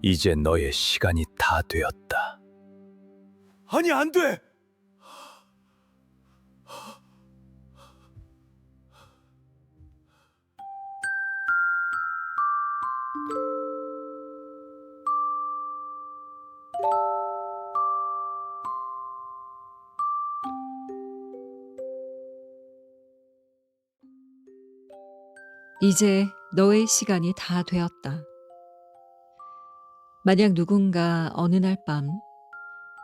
이제 너의 시간이 다 되었다. 아니, 안 돼! 이제 너의 시간이 다 되었다. 만약 누군가 어느 날 밤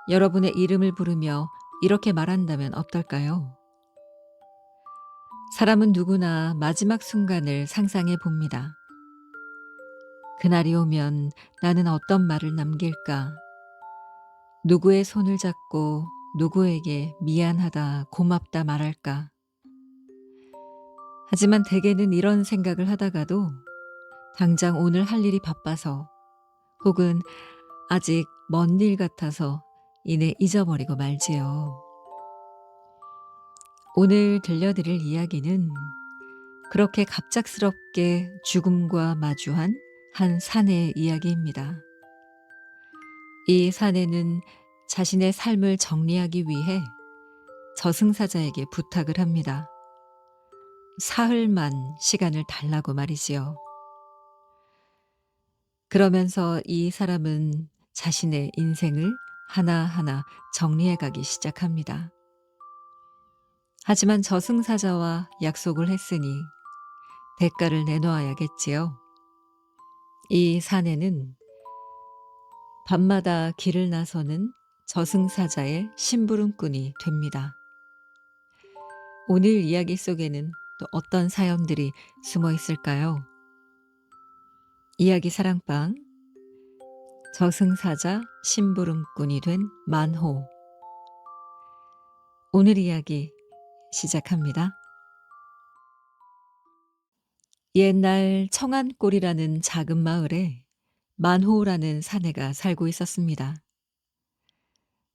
여러분의 이름을 부르며 이렇게 말한다면 어떨까요? 사람은 누구나 마지막 순간을 상상해 봅니다. 그날이 오면 나는 어떤 말을 남길까? 누구의 손을 잡고 누구에게 미안하다, 고맙다 말할까? 하지만 대개는 이런 생각을 하다가도 당장 오늘 할 일이 바빠서 혹은 아직 먼 일 같아서 이내 잊어버리고 말지요. 오늘 들려드릴 이야기는 그렇게 갑작스럽게 죽음과 마주한 한 사내의 이야기입니다. 이 사내는 자신의 삶을 정리하기 위해 저승사자에게 부탁을 합니다. 사흘만 시간을 달라고 말이지요. 그러면서 이 사람은 자신의 인생을 하나하나 정리해가기 시작합니다. 하지만 저승사자와 약속을 했으니 대가를 내놓아야겠지요. 이 사내는 밤마다 길을 나서는 저승사자의 심부름꾼이 됩니다. 오늘 이야기 속에는 또 어떤 사연들이 숨어 있을까요? 이야기 사랑방, 저승사자 심부름꾼이 된 만호. 오늘 이야기 시작합니다. 옛날 청안골이라는 작은 마을에 만호라는 사내가 살고 있었습니다.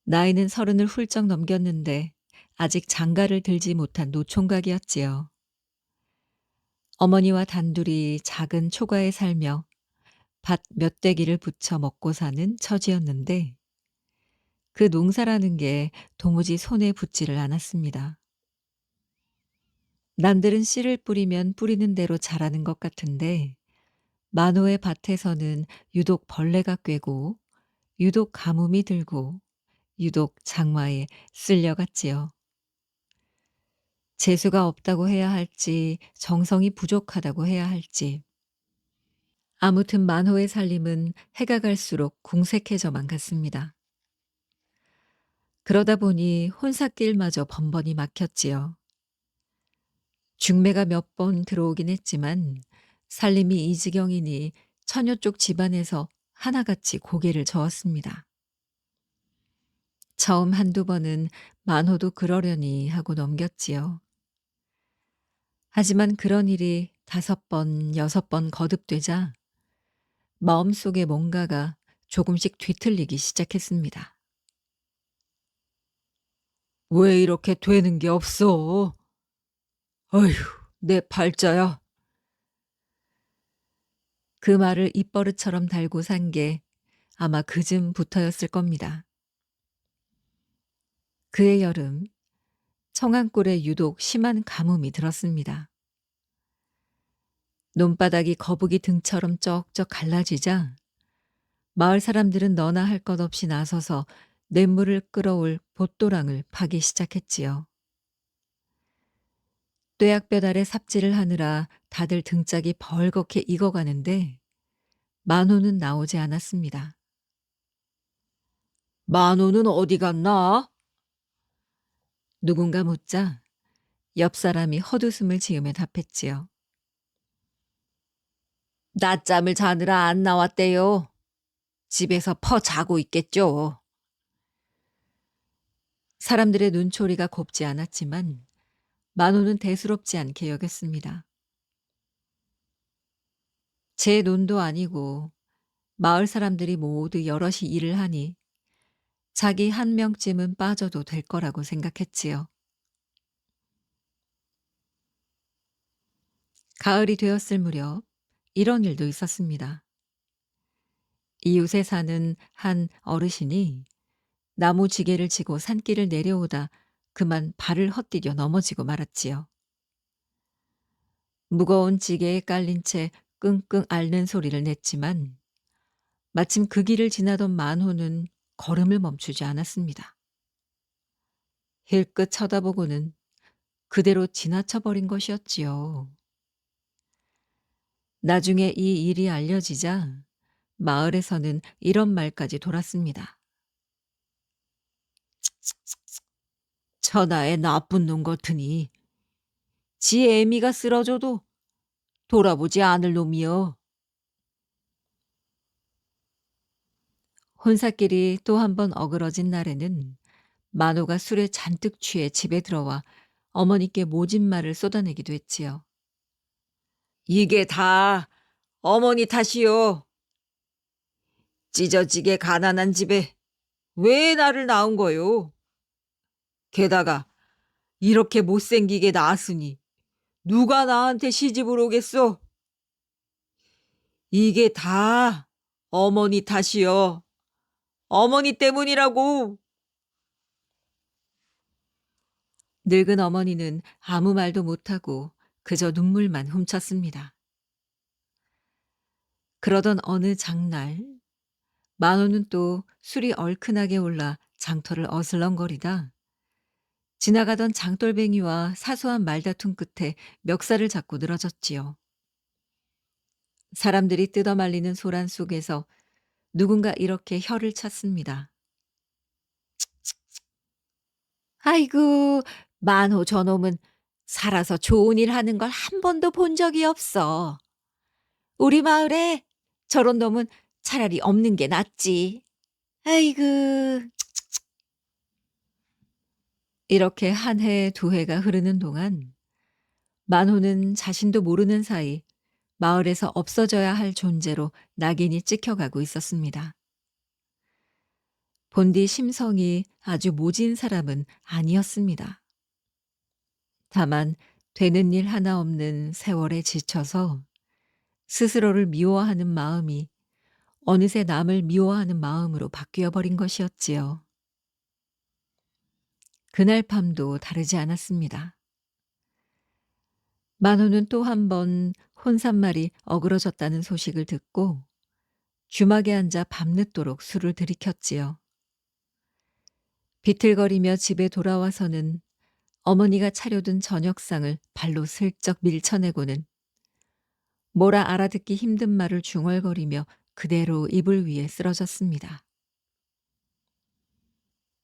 나이는 30을 훌쩍 넘겼는데 아직 장가를 들지 못한 노총각이었지요. 어머니와 단둘이 작은 초가에 살며 밭 몇 대기를 부쳐 먹고 사는 처지였는데 그 농사라는 게 도무지 손에 붙지를 않았습니다. 남들은 씨를 뿌리면 뿌리는 대로 자라는 것 같은데 만호의 밭에서는 유독 벌레가 꿰고 유독 가뭄이 들고 유독 장마에 쓸려갔지요. 재수가 없다고 해야 할지 정성이 부족하다고 해야 할지 아무튼 만호의 살림은 해가 갈수록 궁색해져만 갔습니다. 그러다 보니 혼삿길마저 번번이 막혔지요. 중매가 몇 번 들어오긴 했지만 살림이 이 지경이니 처녀 쪽 집안에서 하나같이 고개를 저었습니다. 처음 한두 번은 만호도 그러려니 하고 넘겼지요. 하지만 그런 일이 5번, 6번 거듭되자 마음속에 뭔가가 조금씩 뒤틀리기 시작했습니다. 왜 이렇게 되는 게 없어? 어휴, 내 팔자야. 그 말을 입버릇처럼 달고 산 게 아마 그즈음부터였을 겁니다. 그해 여름, 청안골에 유독 심한 가뭄이 들었습니다. 논바닥이 거북이 등처럼 쩍쩍 갈라지자 마을 사람들은 너나 할 것 없이 나서서 냇물을 끌어올 봇도랑을 파기 시작했지요. 뙤약볕 아래 삽질을 하느라 다들 등짝이 벌겋게 익어가는데 만호는 나오지 않았습니다. 만호는 어디 갔나? 누군가 묻자 옆 사람이 헛웃음을 지으며 답했지요. 낮잠을 자느라 안 나왔대요. 집에서 퍼 자고 있겠죠. 사람들의 눈초리가 곱지 않았지만 만호는 대수롭지 않게 여겼습니다. 제 논도 아니고 마을 사람들이 모두 여럿이 일을 하니 자기 한 명쯤은 빠져도 될 거라고 생각했지요. 가을이 되었을 무렵 이런 일도 있었습니다. 이웃에 사는 한 어르신이 나무 지게를 지고 산길을 내려오다 그만 발을 헛디뎌 넘어지고 말았지요. 무거운 지게에 깔린 채 끙끙 앓는 소리를 냈지만 마침 그 길을 지나던 만호는 걸음을 멈추지 않았습니다. 힐끗 쳐다보고는 그대로 지나쳐 버린 것이었지요. 나중에 이 일이 알려지자 마을에서는 이런 말까지 돌았습니다. 천하의 나쁜 놈 같으니 지 애미가 쓰러져도 돌아보지 않을 놈이여. 혼사길이 또 한 번 어그러진 날에는 만호가 술에 잔뜩 취해 집에 들어와 어머니께 모진 말을 쏟아내기도 했지요. 이게 다 어머니 탓이요. 찢어지게 가난한 집에 왜 나를 낳은 거요? 게다가 이렇게 못생기게 낳았으니 누가 나한테 시집을 오겠어? 이게 다 어머니 탓이요. 어머니 때문이라고. 늙은 어머니는 아무 말도 못하고 그저 눈물만 훔쳤습니다. 그러던 어느 장날 만호는 또 술이 얼큰하게 올라 장터를 어슬렁거리다 지나가던 장돌뱅이와 사소한 말다툼 끝에 멱살을 잡고 늘어졌지요. 사람들이 뜯어말리는 소란 속에서 누군가 이렇게 혀를 찼습니다. 아이고, 만호 저놈은 살아서 좋은 일 하는 걸 한 번도 본 적이 없어. 우리 마을에 저런 놈은 차라리 없는 게 낫지. 아이고. 이렇게 한 해, 두 해가 흐르는 동안 만호는 자신도 모르는 사이 마을에서 없어져야 할 존재로 낙인이 찍혀가고 있었습니다. 본디 심성이 아주 모진 사람은 아니었습니다. 다만 되는 일 하나 없는 세월에 지쳐서 스스로를 미워하는 마음이 어느새 남을 미워하는 마음으로 바뀌어 버린 것이었지요. 그날 밤도 다르지 않았습니다. 만호는 또 한 번 혼잣말이 어그러졌다는 소식을 듣고 주막에 앉아 밤늦도록 술을 들이켰지요. 비틀거리며 집에 돌아와서는 어머니가 차려둔 저녁상을 발로 슬쩍 밀쳐내고는 뭐라 알아듣기 힘든 말을 중얼거리며 그대로 이불 위에 쓰러졌습니다.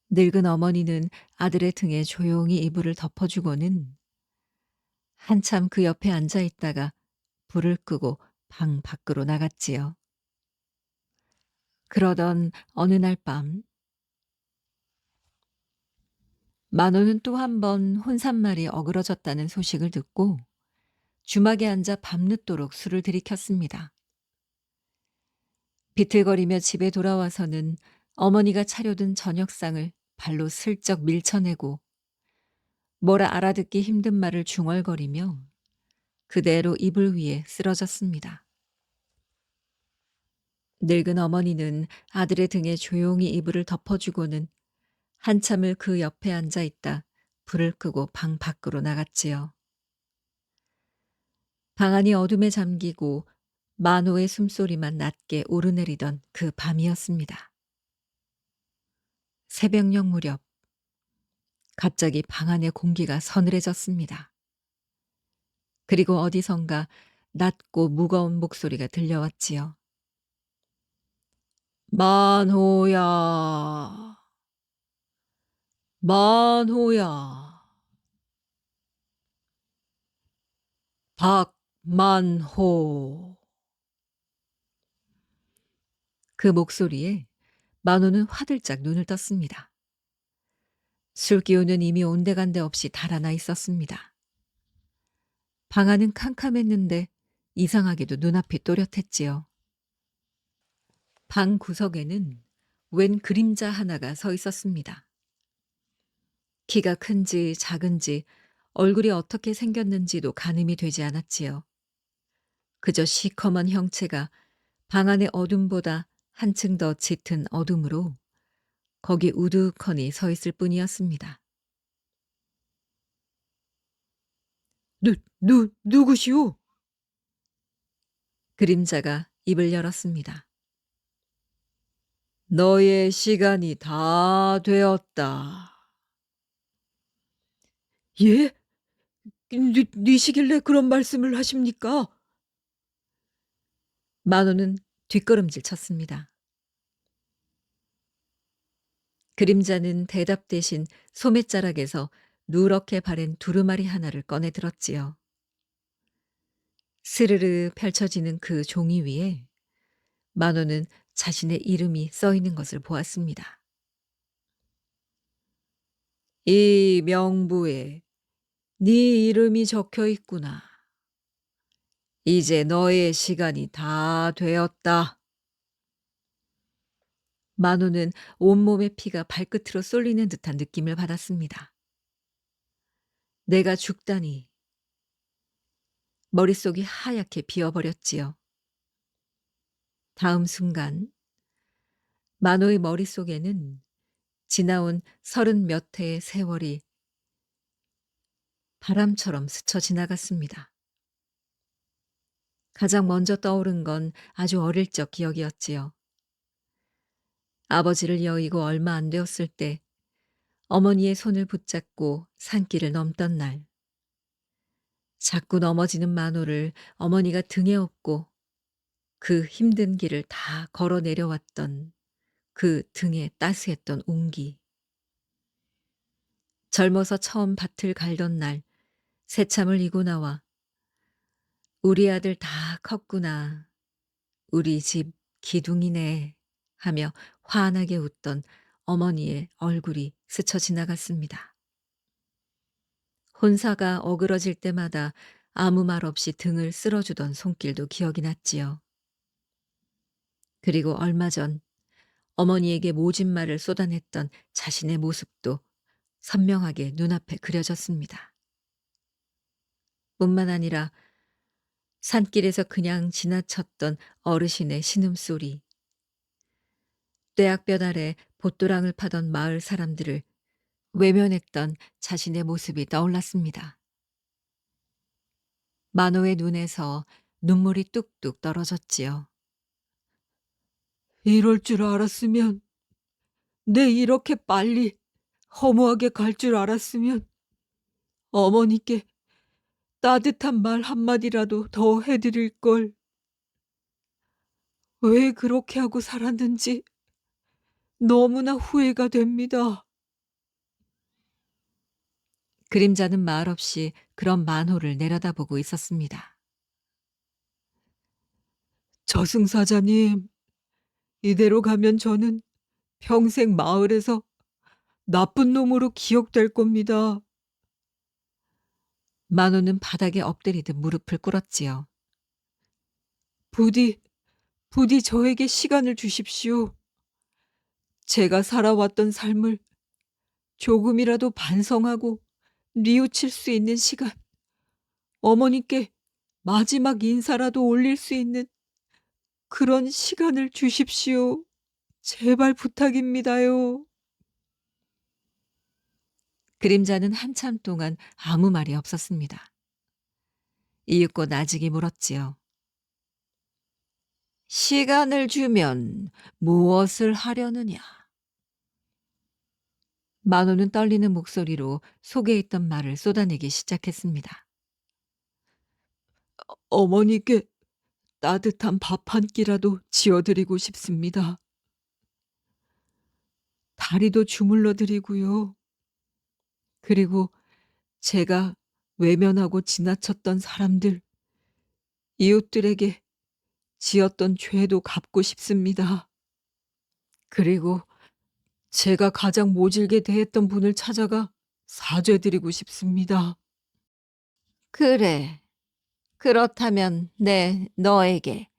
늙은 어머니는 아들의 등에 조용히 이불을 덮어주고는 한참 그 옆에 앉아 있다가 불을 끄고 방 밖으로 나갔지요. 그러던 어느 날 밤 만호는 또 한 번 혼잣말이 어그러졌다는 소식을 듣고 주막에 앉아 밤늦도록 술을 들이켰습니다. 비틀거리며 집에 돌아와서는 어머니가 차려둔 저녁상을 발로 슬쩍 밀쳐내고 뭐라 알아듣기 힘든 말을 중얼거리며 그대로 이불 위에 쓰러졌습니다. 늙은 어머니는 아들의 등에 조용히 이불을 덮어주고는 한참을 그 옆에 앉아 있다 불을 끄고 방 밖으로 나갔지요. 방 안이 어둠에 잠기고 만호의 숨소리만 낮게 오르내리던 그 밤이었습니다. 새벽녘 무렵 갑자기 방 안의 공기가 서늘해졌습니다. 그리고 어디선가 낮고 무거운 목소리가 들려왔지요. 만호야, 만호야, 박만호. 그 목소리에 만호는 화들짝 눈을 떴습니다. 술기운은 이미 온데간데 없이 달아나 있었습니다. 방 안은 캄캄했는데 이상하게도 눈앞이 또렷했지요. 방 구석에는 웬 그림자 하나가 서 있었습니다. 키가 큰지 작은지 얼굴이 어떻게 생겼는지도 가늠이 되지 않았지요. 그저 시커먼 형체가 방 안의 어둠보다 한층 더 짙은 어둠으로 거기 우두커니 서 있을 뿐이었습니다. 누구시오? 그림자가 입을 열었습니다. 너의 시간이 다 되었다. 예? 니시길래 그런 말씀을 하십니까? 만호는 뒷걸음질 쳤습니다. 그림자는 대답 대신 소매자락에서 누렇게 바랜 두루마리 하나를 꺼내 들었지요. 스르르 펼쳐지는 그 종이 위에 만호는 자신의 이름이 써 있는 것을 보았습니다. 이 명부에 네 이름이 적혀 있구나. 이제 너의 시간이 다 되었다. 만호는 온몸의 피가 발끝으로 쏠리는 듯한 느낌을 받았습니다. 내가 죽다니. 머릿속이 하얗게 비어버렸지요. 다음 순간 만호의 머릿속에는 지나온 30몇 해의 세월이 바람처럼 스쳐 지나갔습니다. 가장 먼저 떠오른 건 아주 어릴 적 기억이었지요. 아버지를 여의고 얼마 안 되었을 때 어머니의 손을 붙잡고 산길을 넘던 날. 자꾸 넘어지는 만호를 어머니가 등에 업고 그 힘든 길을 다 걸어 내려왔던 그 등에 따스했던 온기. 젊어서 처음 밭을 갈던 날 새참을 이고 나와 우리 아들 다 컸구나. 우리 집 기둥이네 하며 환하게 웃던 어머니의 얼굴이 스쳐 지나갔습니다. 혼사가 어그러질 때마다 아무 말 없이 등을 쓸어주던 손길도 기억이 났지요. 그리고 얼마 전 어머니에게 모진 말을 쏟아냈던 자신의 모습도 선명하게 눈앞에 그려졌습니다. 뿐만 아니라 산길에서 그냥 지나쳤던 어르신의 신음소리, 떼약볕 아래 봇도랑을 파던 마을 사람들을 외면했던 자신의 모습이 떠올랐습니다. 만호의 눈에서 눈물이 뚝뚝 떨어졌지요. 이럴 줄 알았으면, 내 이렇게 빨리 허무하게 갈 줄 알았으면 어머니께 따뜻한 말 한마디라도 더 해드릴 걸. 왜 그렇게 하고 살았는지 너무나 후회가 됩니다. 그림자는 말없이 그런 만호를 내려다보고 있었습니다. 저승사자님, 이대로 가면 저는 평생 마을에서 나쁜 놈으로 기억될 겁니다. 만호는 바닥에 엎드리듯 무릎을 꿇었지요. 부디 저에게 시간을 주십시오. 제가 살아왔던 삶을 조금이라도 반성하고 뉘우칠 수 있는 시간, 어머니께 마지막 인사라도 올릴 수 있는 그런 시간을 주십시오. 제발 부탁입니다요. 그림자는 한참 동안 아무 말이 없었습니다. 이윽고 나직이 물었지요. 시간을 주면 무엇을 하려느냐? 만호는 떨리는 목소리로 속에 있던 말을 쏟아내기 시작했습니다. 어머니께 따뜻한 밥 한 끼라도 지어드리고 싶습니다. 다리도 주물러 드리고요. 그리고 제가 외면하고 지나쳤던 사람들, 이웃들에게 지었던 죄도 갚고 싶습니다. 그리고 제가 가장 모질게 대했던 분을 찾아가 사죄드리고 싶습니다. 그래. 그렇다면 너에게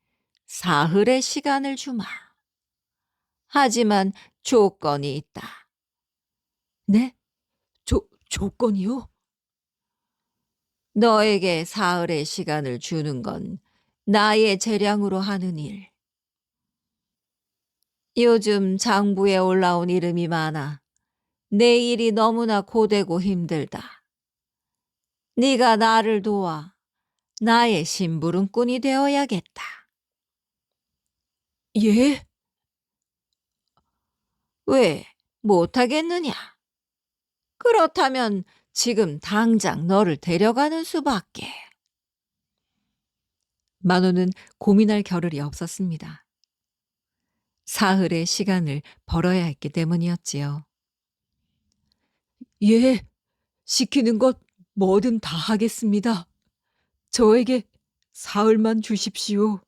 사흘의 시간을 주마. 하지만 조건이 있다. 네? 조건이요? 너에게 사흘의 시간을 주는 건 나의 재량으로 하는 일. 요즘 장부에 올라온 이름이 많아. 내 일이 너무나 고되고 힘들다. 네가 나를 도와 나의 심부름꾼이 되어야겠다. 예? 왜 못하겠느냐? 그렇다면 지금 당장 너를 데려가는 수밖에. 만호는 고민할 겨를이 없었습니다. 사흘의 시간을 벌어야 했기 때문이었지요. 예. 시키는 것 뭐든 다 하겠습니다. 저에게 사흘만 주십시오.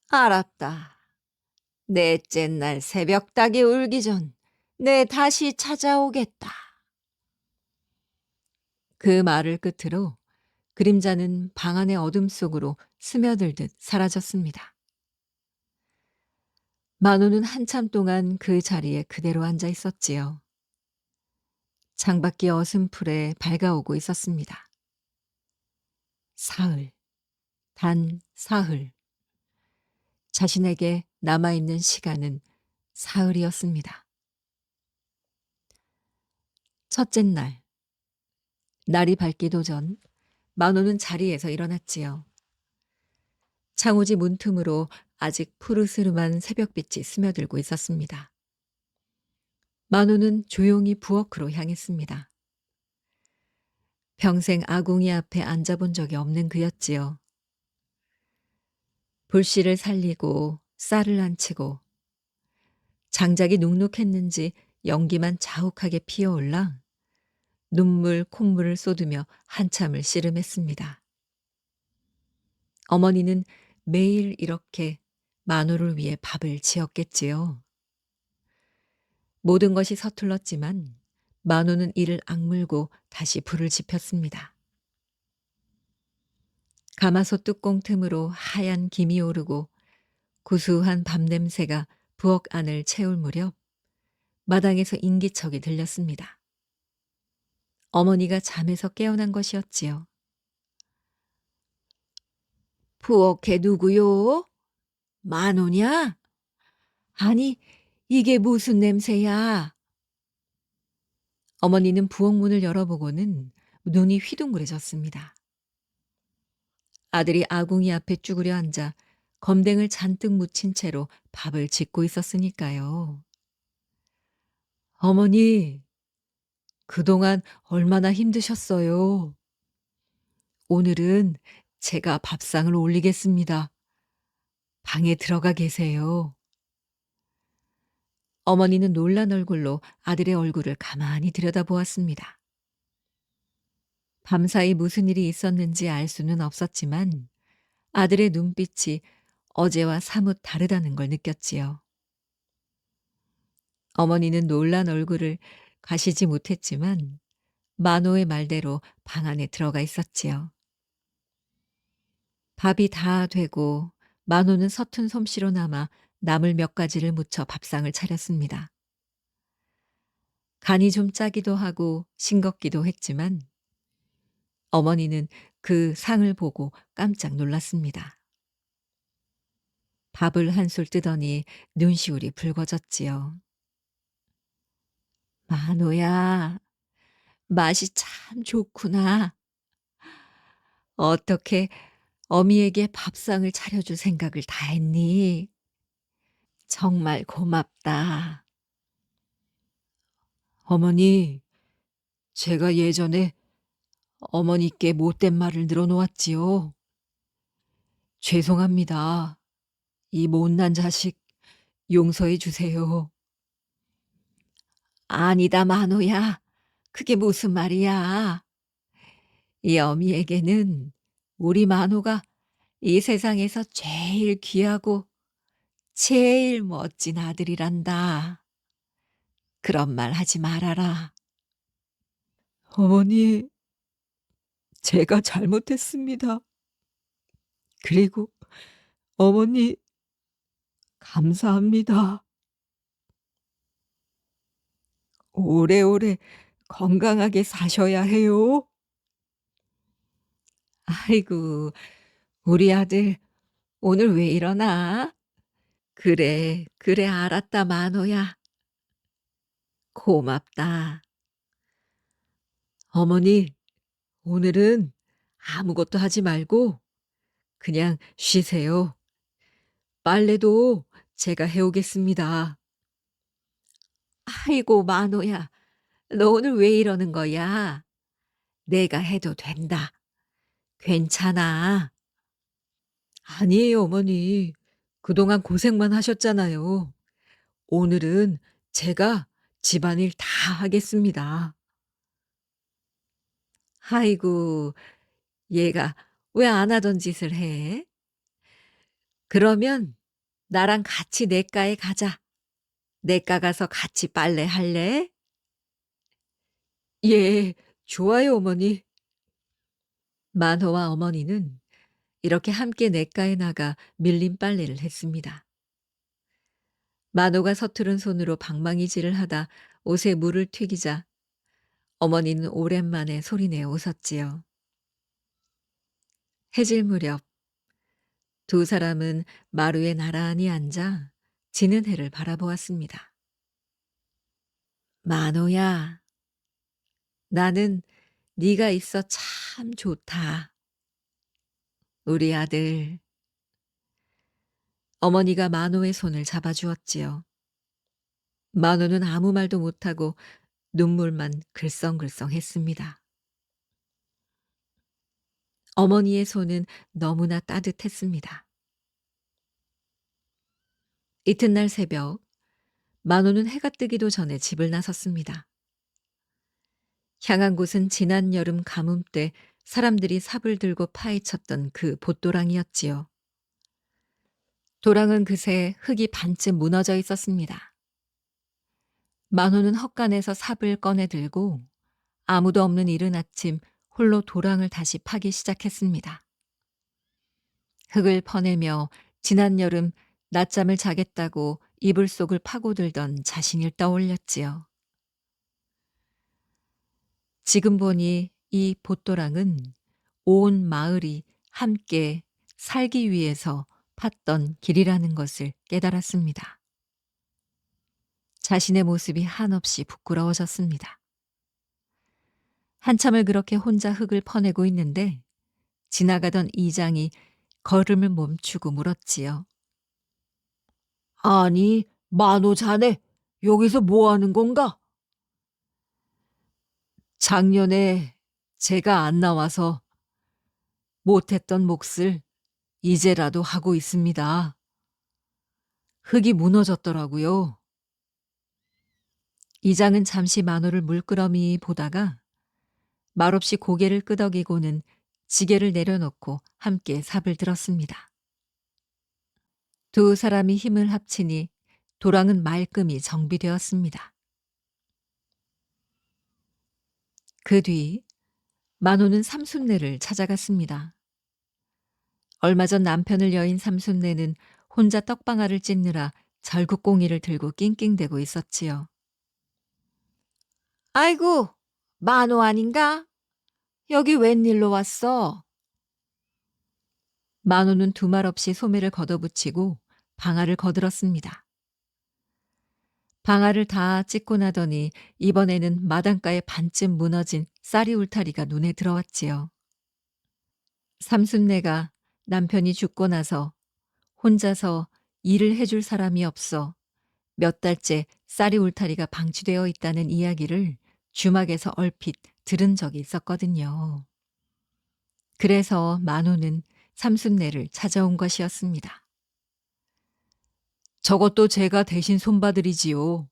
알았다. 넷째 날 새벽 닭이 울기 전 내 다시 찾아오겠다. 그 말을 끝으로 그림자는 방 안의 어둠 속으로 스며들듯 사라졌습니다. 만호는 한참 동안 그 자리에 그대로 앉아 있었지요. 창밖이 어슴풀에 밝아오고 있었습니다. 사흘, 단 사흘. 자신에게 남아있는 시간은 사흘이었습니다. 첫째 날, 날이 밝기도 전 만호는 자리에서 일어났지요. 창호지 문틈으로 아직 푸르스름한 새벽빛이 스며들고 있었습니다. 만호는 조용히 부엌으로 향했습니다. 평생 아궁이 앞에 앉아본 적이 없는 그였지요. 불씨를 살리고 쌀을 안치고 장작이 눅눅했는지 연기만 자욱하게 피어올라 눈물 콧물을 쏟으며 한참을 씨름했습니다. 어머니는 매일 이렇게 만호를 위해 밥을 지었겠지요. 모든 것이 서툴렀지만 만호는 이를 악물고 다시 불을 지폈습니다. 가마솥 뚜껑 틈으로 하얀 김이 오르고 구수한 밤 냄새가 부엌 안을 채울 무렵 마당에서 인기척이 들렸습니다. 어머니가 잠에서 깨어난 것이었지요. 부엌에 누구요? 만호냐? 아니, 이게 무슨 냄새야? 어머니는 부엌 문을 열어보고는 눈이 휘둥그레졌습니다. 아들이 아궁이 앞에 쭈그려 앉아 검댕을 잔뜩 묻힌 채로 밥을 짓고 있었으니까요. 어머니, 그동안 얼마나 힘드셨어요. 오늘은 제가 밥상을 올리겠습니다. 방에 들어가 계세요. 어머니는 놀란 얼굴로 아들의 얼굴을 가만히 들여다보았습니다. 밤사이 무슨 일이 있었는지 알 수는 없었지만 아들의 눈빛이 어제와 사뭇 다르다는 걸 느꼈지요. 어머니는 놀란 얼굴을 가시지 못했지만 만호의 말대로 방 안에 들어가 있었지요. 밥이 다 되고 만호는 서툰 솜씨로 남아 나물 몇 가지를 묻혀 밥상을 차렸습니다. 간이 좀 짜기도 하고 싱겁기도 했지만 어머니는 그 상을 보고 깜짝 놀랐습니다. 밥을 한술 뜨더니 눈시울이 붉어졌지요. 만호야, 맛이 참 좋구나. 어떻게 어미에게 밥상을 차려줄 생각을 다 했니? 정말 고맙다. 어머니, 제가 예전에 어머니께 못된 말을 늘어놓았지요. 죄송합니다. 이 못난 자식 용서해 주세요. 아니다, 만호야. 그게 무슨 말이야. 이 어미에게는 우리 만호가 이 세상에서 제일 귀하고 제일 멋진 아들이란다. 그런 말 하지 말아라. 어머니, 제가 잘못했습니다. 그리고 어머니, 감사합니다. 오래오래 건강하게 사셔야 해요. 아이고, 우리 아들 오늘 왜 이러나? 그래, 그래, 알았다, 만호야. 고맙다. 어머니, 오늘은 아무것도 하지 말고 그냥 쉬세요. 빨래도 제가 해오겠습니다. 아이고, 만호야. 너 오늘 왜 이러는 거야? 내가 해도 된다. 괜찮아. 아니에요, 어머니. 그동안 고생만 하셨잖아요. 오늘은 제가 집안일 다 하겠습니다. 아이고, 얘가 왜 안 하던 짓을 해? 그러면 나랑 같이 냇가에 가자. 냇가 가서 같이 빨래 할래? 예, 좋아요, 어머니. 만호와 어머니는 이렇게 함께 냇가에 나가 밀린 빨래를 했습니다. 만호가 서투른 손으로 방망이질을 하다 옷에 물을 튀기자 어머니는 오랜만에 소리내어 웃었지요. 해질 무렵 두 사람은 마루에 나란히 앉아 지는 해를 바라보았습니다. 만호야, 나는 네가 있어 참 좋다. 우리 아들. 어머니가 만호의 손을 잡아주었지요. 만호는 아무 말도 못하고 눈물만 글썽글썽했습니다. 어머니의 손은 너무나 따뜻했습니다. 이튿날 새벽, 만호는 해가 뜨기도 전에 집을 나섰습니다. 향한 곳은 지난 여름 가뭄 때 사람들이 삽을 들고 파헤쳤던 그 봇도랑이었지요. 도랑은 그새 흙이 반쯤 무너져 있었습니다. 만호는 헛간에서 삽을 꺼내 들고 아무도 없는 이른 아침 홀로 도랑을 다시 파기 시작했습니다. 흙을 퍼내며 지난 여름 낮잠을 자겠다고 이불 속을 파고들던 자신을 떠올렸지요. 지금 보니 이 봇도랑은 온 마을이 함께 살기 위해서 팠던 길이라는 것을 깨달았습니다. 자신의 모습이 한없이 부끄러워졌습니다. 한참을 그렇게 혼자 흙을 퍼내고 있는데 지나가던 이장이 걸음을 멈추고 물었지요. 아니, 만호 자네, 여기서 뭐 하는 건가? 작년에 제가 안 나와서 못했던 몫을 이제라도 하고 있습니다. 흙이 무너졌더라고요. 이장은 잠시 만호를 물끄러미 보다가 말없이 고개를 끄덕이고는 지게를 내려놓고 함께 삽을 들었습니다. 두 사람이 힘을 합치니 도랑은 말끔히 정비되었습니다. 그 뒤 만호는 삼순네를 찾아갔습니다. 얼마 전 남편을 여인 삼순네는 혼자 떡방아를 찢느라 절국공이를 들고 낑낑대고 있었지요. 아이고, 만호 아닌가? 여기 웬일로 왔어? 만호는 두말 없이 소매를 걷어붙이고 방아를 거들었습니다. 방아를 다 찢고 나더니 이번에는 마당가에 반쯤 무너진 쌀이 울타리가 눈에 들어왔지요. 삼순네가 남편이 죽고 나서 혼자서 일을 해줄 사람이 없어 몇 달째 쌀이 울타리가 방치되어 있다는 이야기를 주막에서 얼핏 들은 적이 있었거든요. 그래서 만호는 삼순네를 찾아온 것이었습니다. 저것도 제가 대신 손봐드리지요.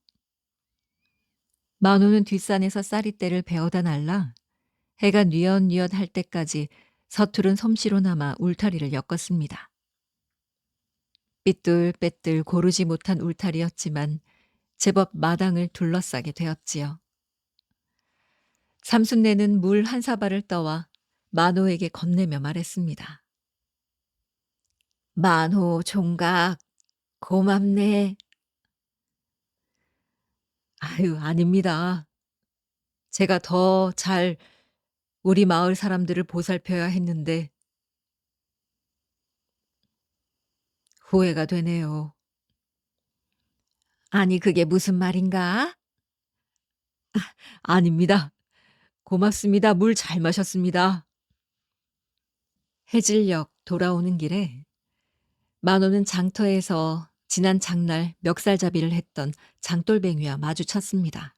만호는 뒷산에서 쌀이대를 베어다 날라 해가 뉘엿뉘엿 할 때까지 서투른 솜씨로나마 울타리를 엮었습니다. 삐뚤빼뚤 고르지 못한 울타리였지만 제법 마당을 둘러싸게 되었지요. 삼순네는 물 한 사발을 떠와 만호에게 건네며 말했습니다. 만호 총각, 고맙네. 아유, 아닙니다. 제가 더 잘 우리 마을 사람들을 보살펴야 했는데 후회가 되네요. 아니, 그게 무슨 말인가? 아닙니다. 고맙습니다. 물 잘 마셨습니다. 해질녘 돌아오는 길에 만호는 장터에서 지난 장날 멱살잡이를 했던 장돌뱅이와 마주쳤습니다.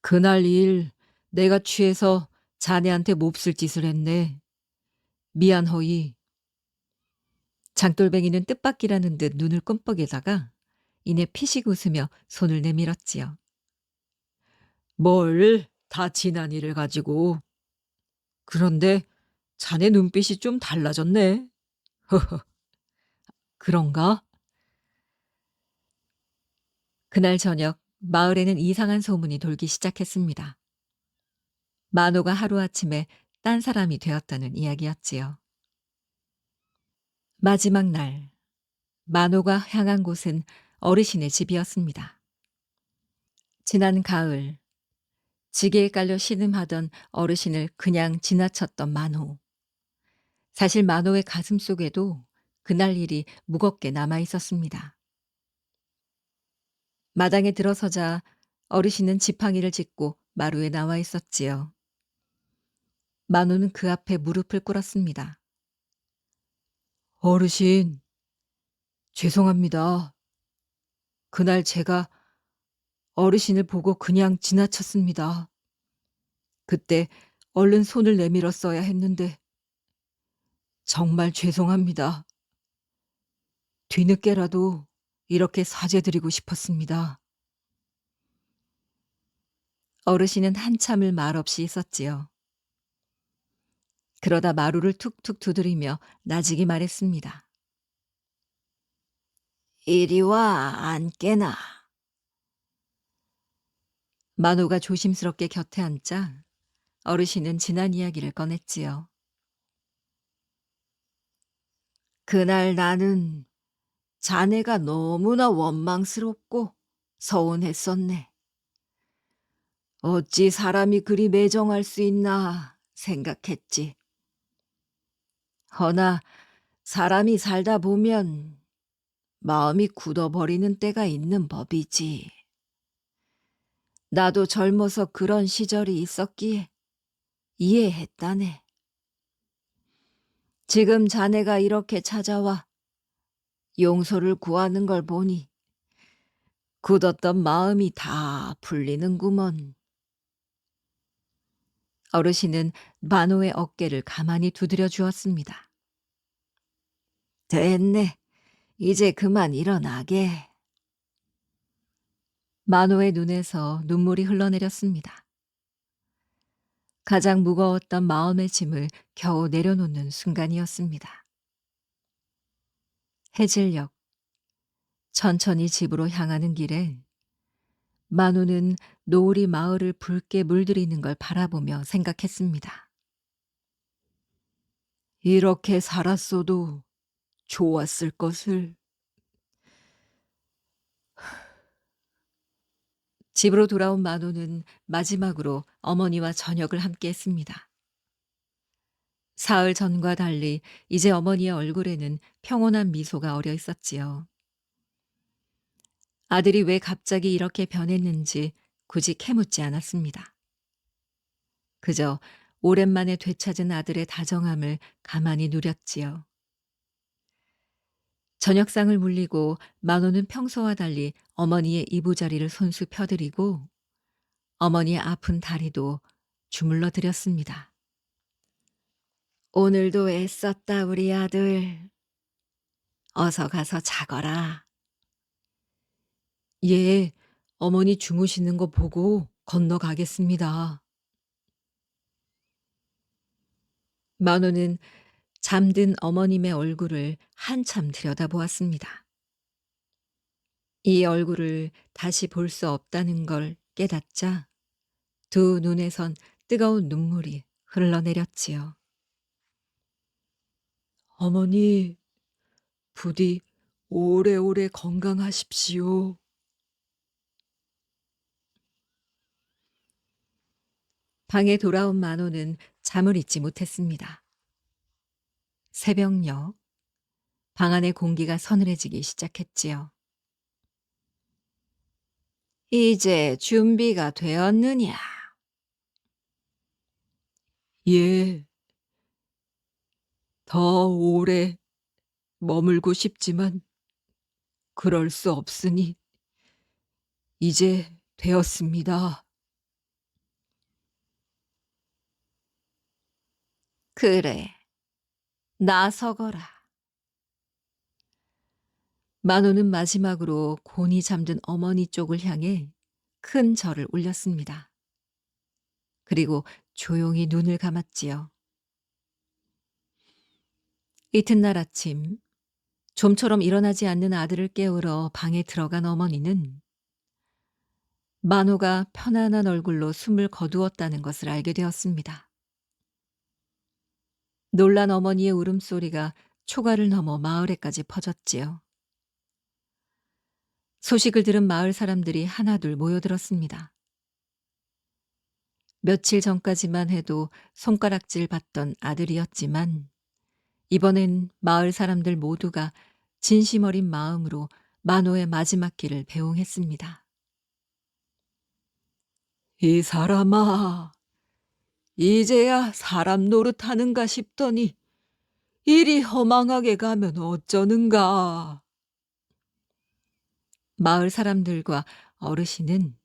그날 일 내가 취해서 자네한테 몹쓸 짓을 했네. 미안허이. 장돌뱅이는 뜻밖이라는 듯 눈을 끔뻑이다가 이내 피식 웃으며 손을 내밀었지요. 뭘 다 지난 일을 가지고. 그런데 자네 눈빛이 좀 달라졌네. 허허. 그런가? 그날 저녁 마을에는 이상한 소문이 돌기 시작했습니다. 만호가 하루아침에 딴 사람이 되었다는 이야기였지요. 마지막 날, 만호가 향한 곳은 어르신의 집이었습니다. 지난 가을, 지게에 깔려 신음하던 어르신을 그냥 지나쳤던 만호. 사실 만호의 가슴 속에도 그날 일이 무겁게 남아 있었습니다. 마당에 들어서자 어르신은 지팡이를 짚고 마루에 나와 있었지요. 만호는 그 앞에 무릎을 꿇었습니다. 어르신, 죄송합니다. 그날 제가 어르신을 보고 그냥 지나쳤습니다. 그때 얼른 손을 내밀었어야 했는데 정말 죄송합니다. 뒤늦게라도 이렇게 사죄드리고 싶었습니다. 어르신은 한참을 말없이 있었지요. 그러다 마루를 툭툭 두드리며 나직이 말했습니다. 이리 와, 앉게나. 만호가 조심스럽게 곁에 앉자 어르신은 지난 이야기를 꺼냈지요. 그날 나는 자네가 너무나 원망스럽고 서운했었네. 어찌 사람이 그리 매정할 수 있나 생각했지. 허나 사람이 살다 보면 마음이 굳어버리는 때가 있는 법이지. 나도 젊어서 그런 시절이 있었기에 이해했다네. 지금 자네가 이렇게 찾아와 용서를 구하는 걸 보니 굳었던 마음이 다 풀리는구먼. 어르신은 만호의 어깨를 가만히 두드려 주었습니다. 됐네. 이제 그만 일어나게. 만호의 눈에서 눈물이 흘러내렸습니다. 가장 무거웠던 마음의 짐을 겨우 내려놓는 순간이었습니다. 해질녘, 천천히 집으로 향하는 길에 만호는 노을이 마을을 붉게 물들이는 걸 바라보며 생각했습니다. 이렇게 살았어도 좋았을 것을. 집으로 돌아온 만호는 마지막으로 어머니와 저녁을 함께 했습니다. 사흘 전과 달리 이제 어머니의 얼굴에는 평온한 미소가 어려 있었지요. 아들이 왜 갑자기 이렇게 변했는지 굳이 캐묻지 않았습니다. 그저 오랜만에 되찾은 아들의 다정함을 가만히 누렸지요. 저녁상을 물리고 만호는 평소와 달리 어머니의 이부자리를 손수 펴드리고 어머니의 아픈 다리도 주물러 드렸습니다. 오늘도 애썼다 우리 아들. 어서 가서 자거라. 예, 어머니 주무시는 거 보고 건너가겠습니다. 만호는 잠든 어머님의 얼굴을 한참 들여다보았습니다. 이 얼굴을 다시 볼 수 없다는 걸 깨닫자 두 눈에선 뜨거운 눈물이 흘러내렸지요. 어머니, 부디 오래오래 건강하십시오. 방에 돌아온 만호는 잠을 잊지 못했습니다. 새벽녘, 방 안의 공기가 서늘해지기 시작했지요. 이제 준비가 되었느냐? 예, 더 오래 머물고 싶지만 그럴 수 없으니 이제 되었습니다. 그래, 나서거라. 만호는 마지막으로 곤히 잠든 어머니 쪽을 향해 큰 절을 올렸습니다. 그리고 조용히 눈을 감았지요. 이튿날 아침, 좀처럼 일어나지 않는 아들을 깨우러 방에 들어간 어머니는 만호가 편안한 얼굴로 숨을 거두었다는 것을 알게 되었습니다. 놀란 어머니의 울음소리가 초가를 넘어 마을에까지 퍼졌지요. 소식을 들은 마을 사람들이 하나둘 모여들었습니다. 며칠 전까지만 해도 손가락질 받던 아들이었지만 이번엔 마을 사람들 모두가 진심 어린 마음으로 만호의 마지막 길을 배웅했습니다. 이 사람아, 이제야 사람 노릇하는가 싶더니 이리 허망하게 가면 어쩌는가. 마을 사람들과 어르신은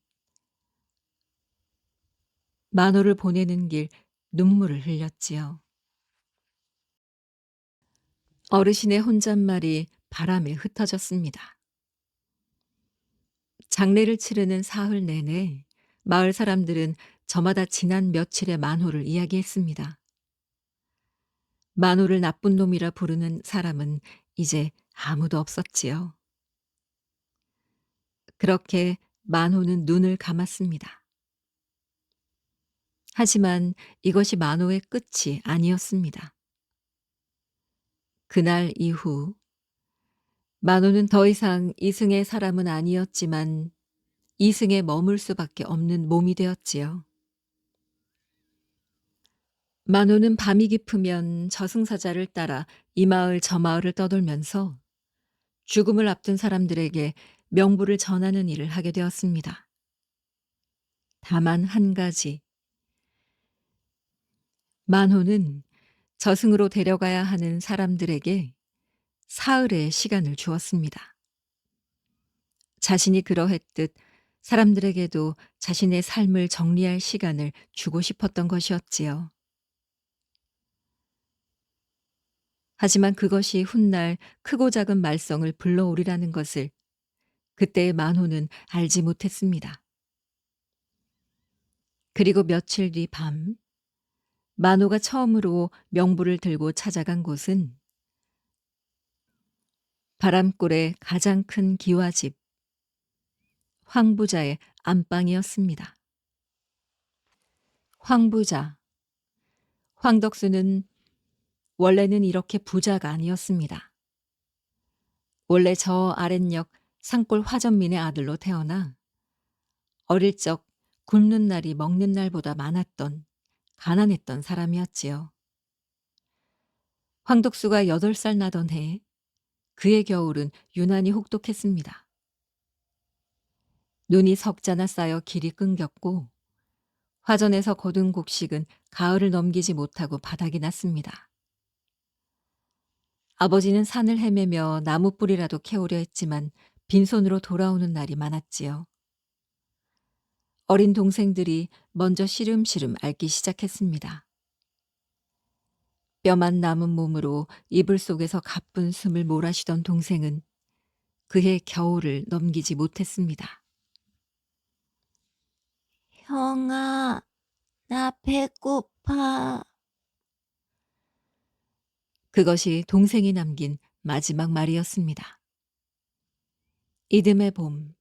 만호를 보내는 길 눈물을 흘렸지요. 어르신의 혼잣말이 바람에 흩어졌습니다. 장례를 치르는 사흘 내내 마을 사람들은 저마다 지난 며칠의 만호를 이야기했습니다. 만호를 나쁜 놈이라 부르는 사람은 이제 아무도 없었지요. 그렇게 만호는 눈을 감았습니다. 하지만 이것이 만호의 끝이 아니었습니다. 그날 이후 만호는 더 이상 이승의 사람은 아니었지만 이승에 머물 수밖에 없는 몸이 되었지요. 만호는 밤이 깊으면 저승사자를 따라 이 마을 저 마을을 떠돌면서 죽음을 앞둔 사람들에게 명부를 전하는 일을 하게 되었습니다. 다만 한 가지, 만호는 저승으로 데려가야 하는 사람들에게 사흘의 시간을 주었습니다. 자신이 그러했듯 사람들에게도 자신의 삶을 정리할 시간을 주고 싶었던 것이었지요. 하지만 그것이 훗날 크고 작은 말썽을 불러오리라는 것을 그때의 만호는 알지 못했습니다. 그리고 며칠 뒤 밤, 만호가 처음으로 명부를 들고 찾아간 곳은 바람골의 가장 큰 기와집, 황부자의 안방이었습니다. 황부자, 황덕수는 원래는 이렇게 부자가 아니었습니다. 원래 저 아랫역 산골 화전민의 아들로 태어나 어릴 적 굶는 날이 먹는 날보다 많았던 가난했던 사람이었지요. 황덕수가 8살 나던 해 그의 겨울은 유난히 혹독했습니다. 눈이 석자나 쌓여 길이 끊겼고 화전에서 거둔 곡식은 가을을 넘기지 못하고 바닥이 났습니다. 아버지는 산을 헤매며 나무뿌리라도 캐오려 했지만 빈손으로 돌아오는 날이 많았지요. 어린 동생들이 먼저 시름시름 앓기 시작했습니다. 뼈만 남은 몸으로 이불 속에서 가쁜 숨을 몰아쉬던 동생은 그해 겨울을 넘기지 못했습니다. 형아, 나 배고파. 그것이 동생이 남긴 마지막 말이었습니다. 이듬해 봄,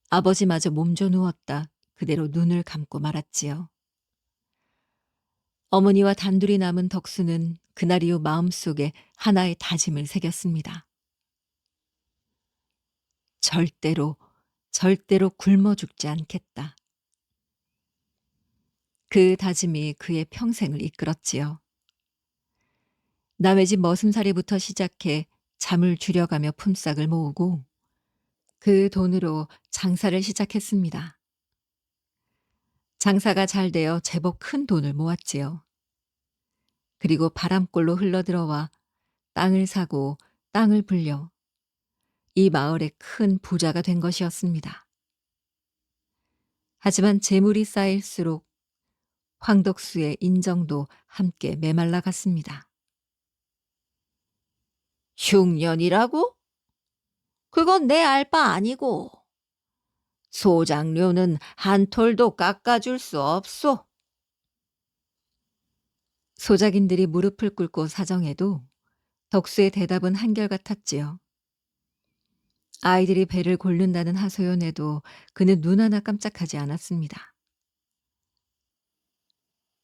아버지마저 몸져 누웠다 그대로 눈을 감고 말았지요. 어머니와 단둘이 남은 덕수는 그날 이후 마음속에 하나의 다짐을 새겼습니다. 절대로, 절대로 굶어 죽지 않겠다. 그 다짐이 그의 평생을 이끌었지요. 남의 집 머슴살이부터 시작해 잠을 줄여가며 품삯을 모으고 그 돈으로 장사를 시작했습니다. 장사가 잘 되어 제법 큰 돈을 모았지요. 그리고 바람골로 흘러들어와 땅을 사고 땅을 불려 이 마을의 큰 부자가 된 것이었습니다. 하지만 재물이 쌓일수록 황덕수의 인정도 함께 메말라 갔습니다. 흉년이라고? 그건 내 알 바 아니고. 소장료는 한 톨도 깎아줄 수 없소. 소작인들이 무릎을 꿇고 사정해도 덕수의 대답은 한결같았지요. 아이들이 배를 고른다는 하소연에도 그는 눈 하나 깜짝하지 않았습니다.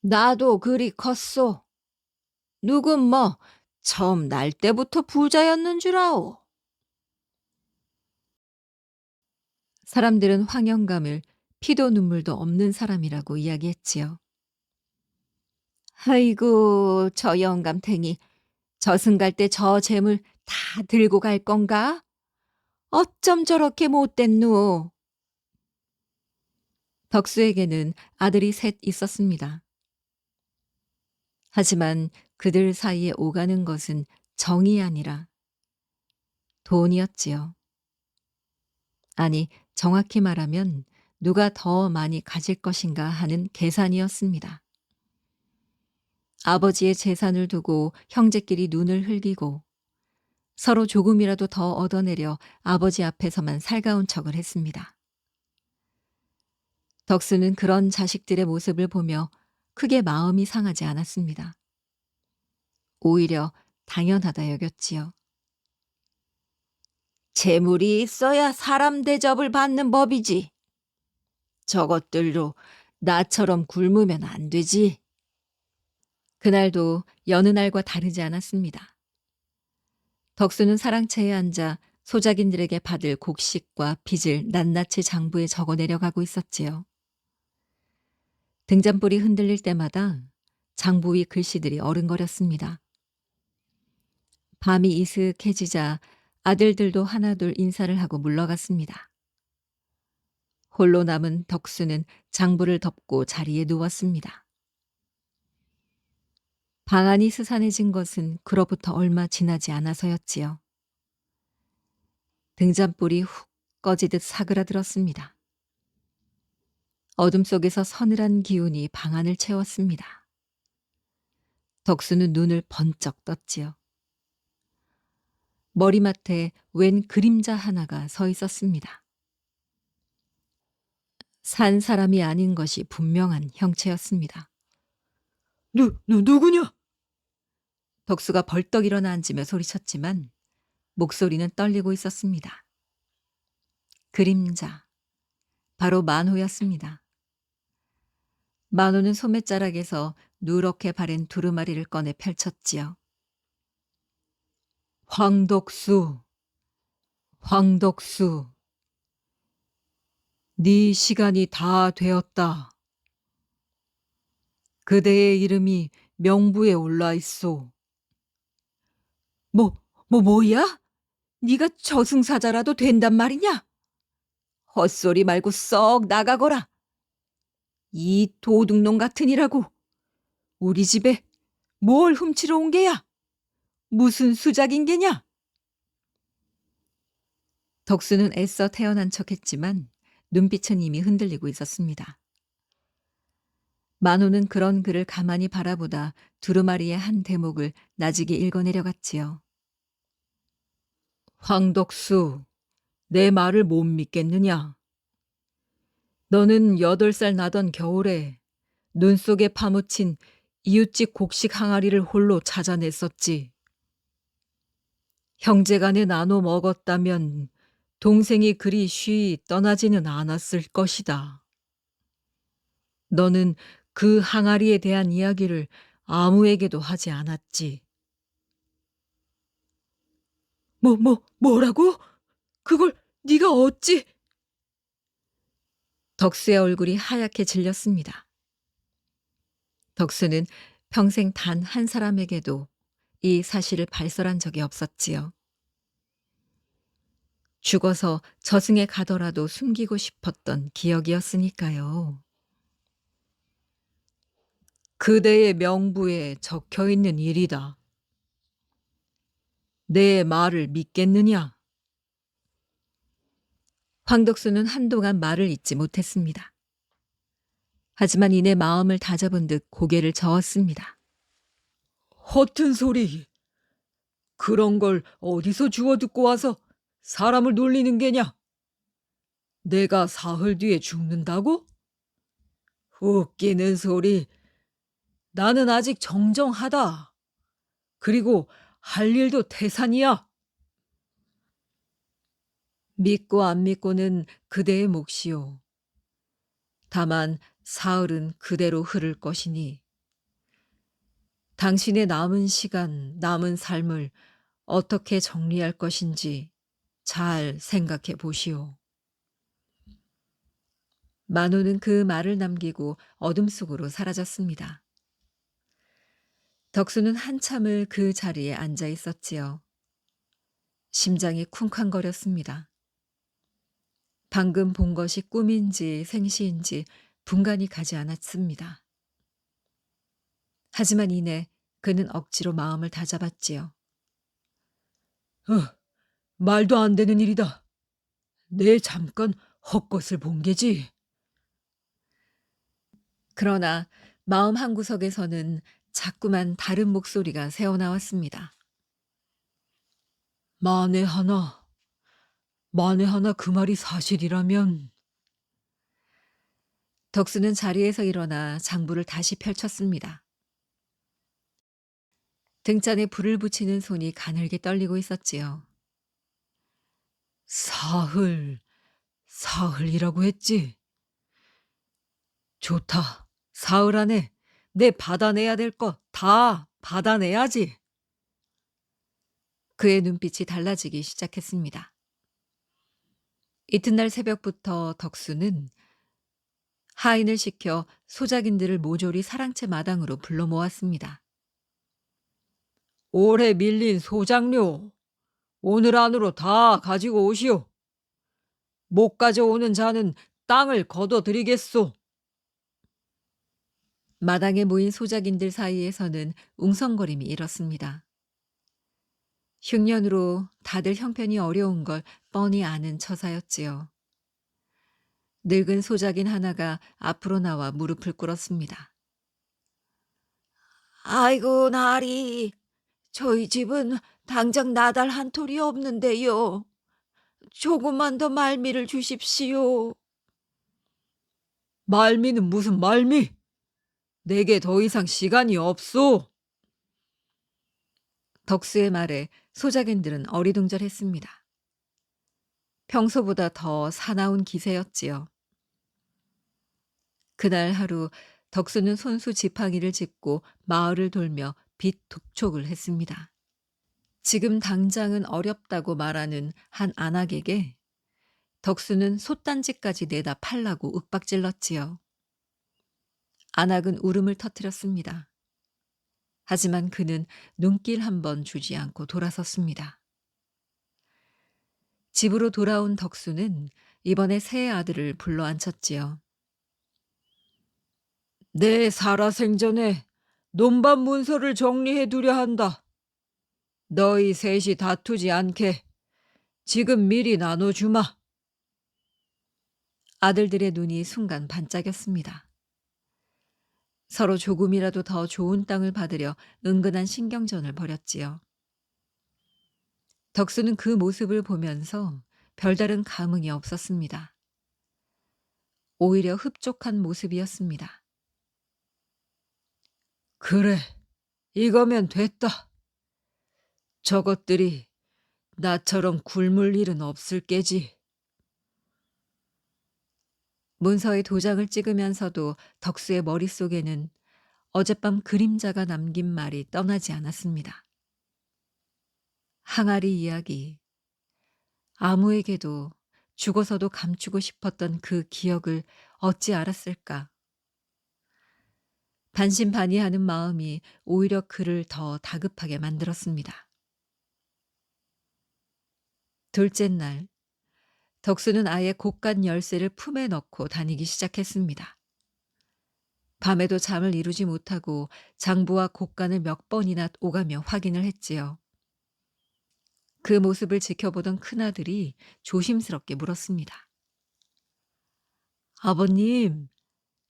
나도 그리 컸소. 누군 뭐 처음 날 때부터 부자였는 줄 아오. 사람들은 황영감을 피도 눈물도 없는 사람이라고 이야기했지요. 아이고, 저 영감탱이. 저승 갈 때 저 재물 다 들고 갈 건가? 어쩜 저렇게 못됐누? 덕수에게는 아들이 셋 있었습니다. 하지만 그들 사이에 오가는 것은 정이 아니라 돈이었지요. 아니, 정확히 말하면 누가 더 많이 가질 것인가 하는 계산이었습니다. 아버지의 재산을 두고 형제끼리 눈을 흘기고 서로 조금이라도 더 얻어내려 아버지 앞에서만 살가운 척을 했습니다. 덕수는 그런 자식들의 모습을 보며 크게 마음이 상하지 않았습니다. 오히려 당연하다 여겼지요. 재물이 있어야 사람 대접을 받는 법이지. 저것들로 나처럼 굶으면 안 되지. 그날도 여느 날과 다르지 않았습니다. 덕수는 사랑채에 앉아 소작인들에게 받을 곡식과 빚을 낱낱이 장부에 적어 내려가고 있었지요. 등잔불이 흔들릴 때마다 장부 위 글씨들이 어른거렸습니다. 밤이 이슥해지자 아들들도 하나둘 인사를 하고 물러갔습니다. 홀로 남은 덕수는 장부를 덮고 자리에 누웠습니다. 방안이 스산해진 것은 그로부터 얼마 지나지 않아서였지요. 등잔불이 훅 꺼지듯 사그라들었습니다. 어둠 속에서 서늘한 기운이 방안을 채웠습니다. 덕수는 눈을 번쩍 떴지요. 머리맡에 웬 그림자 하나가 서 있었습니다. 산 사람이 아닌 것이 분명한 형체였습니다. 누구냐? 덕수가 벌떡 일어나 앉으며 소리쳤지만 목소리는 떨리고 있었습니다. 그림자, 바로 만호였습니다. 만호는 소매자락에서 누렇게 바랜 두루마리를 꺼내 펼쳤지요. 황덕수, 황덕수, 네 시간이 다 되었다. 그대의 이름이 명부에 올라 있소. 뭐야? 네가 저승사자라도 된단 말이냐? 헛소리 말고 썩 나가거라. 이 도둑놈 같으니라고. 우리 집에 뭘 훔치러 온 게야? 무슨 수작인 게냐? 덕수는 애써 태어난 척했지만 눈빛은 이미 흔들리고 있었습니다. 만호는 그런 그를 가만히 바라보다 두루마리의 한 대목을 나직이 읽어내려갔지요. 황덕수, 내 말을 못 믿겠느냐? 너는 8살 나던 겨울에 눈 속에 파묻힌 이웃집 곡식 항아리를 홀로 찾아냈었지. 형제간에 나눠 먹었다면 동생이 그리 쉬이 떠나지는 않았을 것이다. 너는 그 항아리에 대한 이야기를 아무에게도 하지 않았지. 뭐라고? 그걸 네가 어찌? 덕수의 얼굴이 하얗게 질렸습니다. 덕수는 평생 단 한 사람에게도 이 사실을 발설한 적이 없었지요. 죽어서 저승에 가더라도 숨기고 싶었던 기억이었으니까요. 그대의 명부에 적혀 있는 일이다. 내 말을 믿겠느냐? 황덕수는 한동안 말을 잇지 못했습니다. 하지만 이내 마음을 다잡은 듯 고개를 저었습니다. 허튼 소리. 그런 걸 어디서 주워 듣고 와서 사람을 놀리는 게냐? 내가 사흘 뒤에 죽는다고? 웃기는 소리. 나는 아직 정정하다. 그리고 할 일도 태산이야. 믿고 안 믿고는 그대의 몫이요. 다만 사흘은 그대로 흐를 것이니 당신의 남은 시간, 남은 삶을 어떻게 정리할 것인지 잘 생각해 보시오. 만호는 그 말을 남기고 어둠 속으로 사라졌습니다. 덕수는 한참을 그 자리에 앉아 있었지요. 심장이 쿵쾅거렸습니다. 방금 본 것이 꿈인지 생시인지 분간이 가지 않았습니다. 하지만 이내 그는 억지로 마음을 다잡았지요. 말도 안 되는 일이다. 내 잠깐 헛것을 본 게지. 그러나 마음 한구석에서는 자꾸만 다른 목소리가 새어나왔습니다. 만에 하나 그 말이 사실이라면. 덕수는 자리에서 일어나 장부를 다시 펼쳤습니다. 등잔에 불을 붙이는 손이 가늘게 떨리고 있었지요. 사흘이라고 했지. 좋다. 사흘 안에 내 받아내야 될 것 다 받아내야지. 그의 눈빛이 달라지기 시작했습니다. 이튿날 새벽부터 덕수는 하인을 시켜 소작인들을 모조리 사랑채 마당으로 불러 모았습니다. 올해 밀린 소작료 오늘 안으로 다 가지고 오시오. 못 가져오는 자는 땅을 거둬드리겠소. 마당에 모인 소작인들 사이에서는 웅성거림이 일었습니다. 흉년으로 다들 형편이 어려운 걸 뻔히 아는 처사였지요. 늙은 소작인 하나가 앞으로 나와 무릎을 꿇었습니다. 아이고 나리, 저희 집은 당장 나달 한 톨이 없는데요. 조금만 더 말미를 주십시오. 말미는 무슨 말미? 내게 더 이상 시간이 없소. 덕수의 말에 소작인들은 어리둥절했습니다. 평소보다 더 사나운 기세였지요. 그날 하루 덕수는 손수 지팡이를 짚고 마을을 돌며 빚 독촉을 했습니다. 지금 당장은 어렵다고 말하는 한 안악에게 덕수는 솥단지까지 내다 팔라고 윽박질렀지요. 안악은 울음을 터뜨렸습니다. 하지만 그는 눈길 한 번 주지 않고 돌아섰습니다. 집으로 돌아온 덕수는 이번에 새 아들을 불러 앉혔지요. 내 살아생전에 논밭 문서를 정리해 두려 한다. 너희 셋이 다투지 않게 지금 미리 나눠주마. 아들들의 눈이 순간 반짝였습니다. 서로 조금이라도 더 좋은 땅을 받으려 은근한 신경전을 벌였지요. 덕수는 그 모습을 보면서 별다른 감흥이 없었습니다. 오히려 흡족한 모습이었습니다. 그래, 이거면 됐다. 저것들이 나처럼 굶을 일은 없을 게지. 문서에 도장을 찍으면서도 덕수의 머릿속에는 어젯밤 그림자가 남긴 말이 떠나지 않았습니다. 항아리 이야기. 아무에게도 죽어서도 감추고 싶었던 그 기억을 어찌 알았을까. 반신반의하는 마음이 오히려 그를 더 다급하게 만들었습니다. 둘째 날, 덕수는 아예 곳간 열쇠를 품에 넣고 다니기 시작했습니다. 밤에도 잠을 이루지 못하고 장부와 곳간을 몇 번이나 오가며 확인을 했지요. 그 모습을 지켜보던 큰아들이 조심스럽게 물었습니다. 아버님,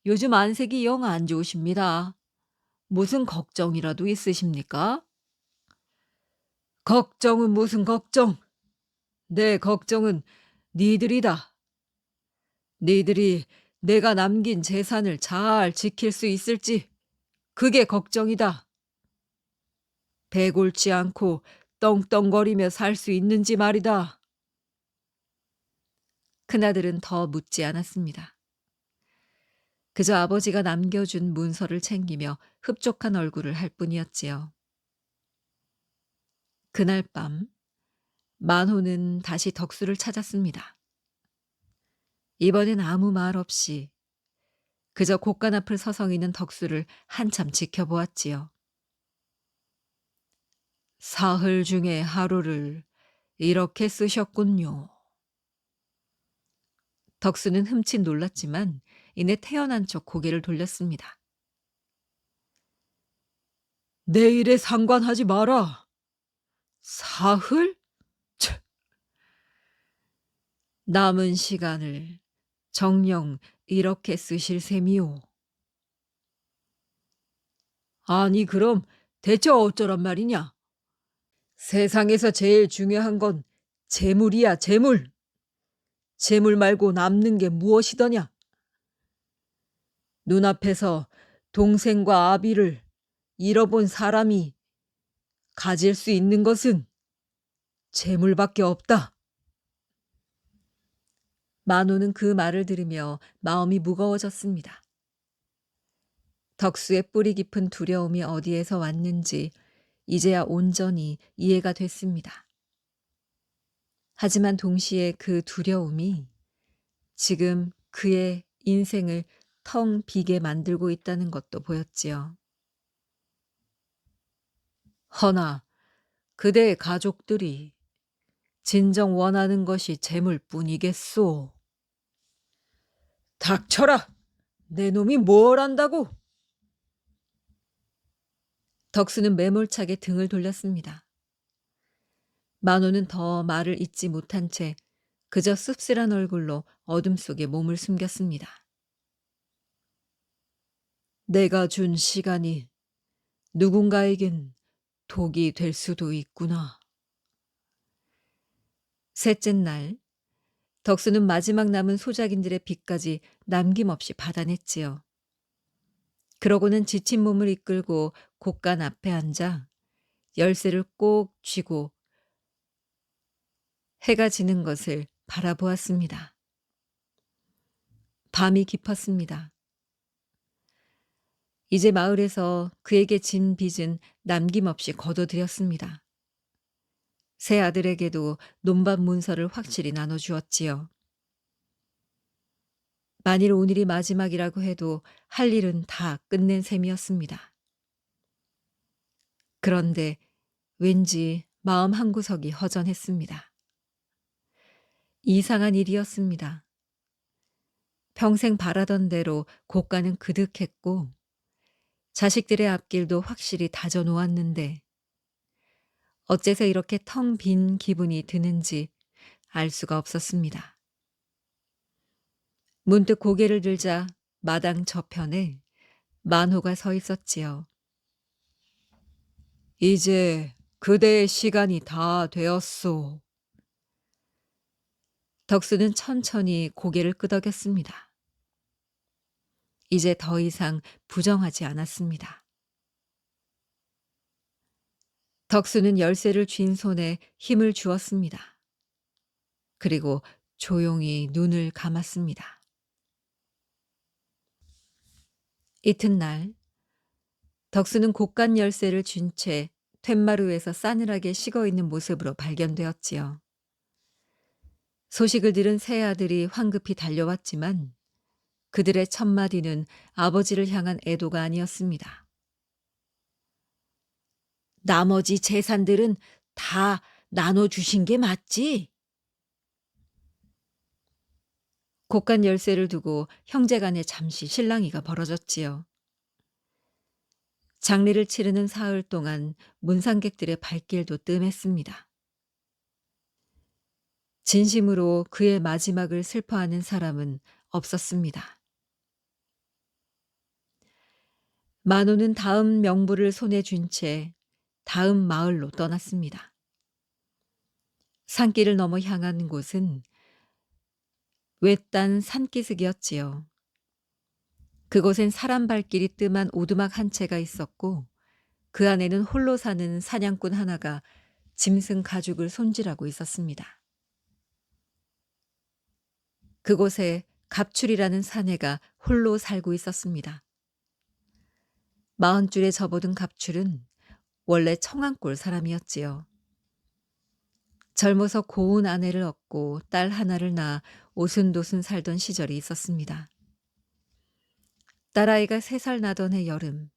요즘 안색이 영 안 좋으십니다. 무슨 걱정이라도 있으십니까? 걱정은 무슨 걱정? 내 걱정은 니들이다. 니들이 내가 남긴 재산을 잘 지킬 수 있을지 그게 걱정이다. 배골치 않고 떵떵거리며 살 수 있는지 말이다. 큰아들은 더 묻지 않았습니다. 그저 아버지가 남겨준 문서를 챙기며 흡족한 얼굴을 할 뿐이었지요. 그날 밤 만호는 다시 덕수를 찾았습니다. 이번엔 아무 말 없이 그저 곳간 앞을 서성이는 덕수를 한참 지켜보았지요. 사흘 중에 하루를 이렇게 쓰셨군요. 덕수는 흠칫 놀랐지만 이내 태연한 척 고개를 돌렸습니다. 내일에 상관하지 마라. 사흘? 차. 남은 시간을 정녕 이렇게 쓰실 셈이오. 아니 그럼 대체 어쩌란 말이냐? 세상에서 제일 중요한 건 재물이야, 재물. 재물 말고 남는 게 무엇이더냐? 눈앞에서 동생과 아비를 잃어본 사람이 가질 수 있는 것은 재물밖에 없다. 만호는 그 말을 들으며 마음이 무거워졌습니다. 덕수의 뿌리 깊은 두려움이 어디에서 왔는지 이제야 온전히 이해가 됐습니다. 하지만 동시에 그 두려움이 지금 그의 인생을 텅 비게 만들고 있다는 것도 보였지요. 허나 그대의 가족들이 진정 원하는 것이 재물뿐이겠소. 닥쳐라! 내 놈이 뭘 안다고! 덕수는 매몰차게 등을 돌렸습니다. 만호는 더 말을 잇지 못한 채 그저 씁쓸한 얼굴로 어둠 속에 몸을 숨겼습니다. 내가 준 시간이 누군가에겐 독이 될 수도 있구나. 셋째 날, 덕수는 마지막 남은 소작인들의 빚까지 남김없이 받아냈지요. 그러고는 지친 몸을 이끌고 곳간 앞에 앉아 열쇠를 꼭 쥐고 해가 지는 것을 바라보았습니다. 밤이 깊었습니다. 이제 마을에서 그에게 진 빚은 남김없이 거둬들였습니다. 세 아들에게도 논밭 문서를 확실히 나눠주었지요. 만일 오늘이 마지막이라고 해도 할 일은 다 끝낸 셈이었습니다. 그런데 왠지 마음 한구석이 허전했습니다. 이상한 일이었습니다. 평생 바라던 대로 고가는 그득했고 자식들의 앞길도 확실히 다져놓았는데 어째서 이렇게 텅 빈 기분이 드는지 알 수가 없었습니다. 문득 고개를 들자 마당 저편에 만호가 서 있었지요. 이제 그대의 시간이 다 되었소. 덕수는 천천히 고개를 끄덕였습니다. 이제 더 이상 부정하지 않았습니다. 덕수는 열쇠를 쥔 손에 힘을 주었습니다. 그리고 조용히 눈을 감았습니다. 이튿날 덕수는 곳간 열쇠를 쥔 채 툇마루에서 싸늘하게 식어있는 모습으로 발견되었지요. 소식을 들은 세 아들이 황급히 달려왔지만 그들의 첫마디는 아버지를 향한 애도가 아니었습니다. 나머지 재산들은 다 나눠주신 게 맞지? 곳간 열쇠를 두고 형제간에 잠시 실랑이가 벌어졌지요. 장례를 치르는 사흘 동안 문상객들의 발길도 뜸했습니다. 진심으로 그의 마지막을 슬퍼하는 사람은 없었습니다. 만호는 다음 명부를 손에 쥔 채 다음 마을로 떠났습니다. 산길을 넘어 향한 곳은 외딴 산기슭이었지요. 그곳엔 사람 발길이 뜸한 오두막 한 채가 있었고 그 안에는 홀로 사는 사냥꾼 하나가 짐승 가죽을 손질하고 있었습니다. 그곳에 갑출이라는 사내가 홀로 살고 있었습니다. 40줄에 접어든 갑출은 원래 청안골 사람이었지요. 젊어서 고운 아내를 얻고 딸 하나를 낳아 오순도순 살던 시절이 있었습니다. 딸아이가 3살 나던 해 여름,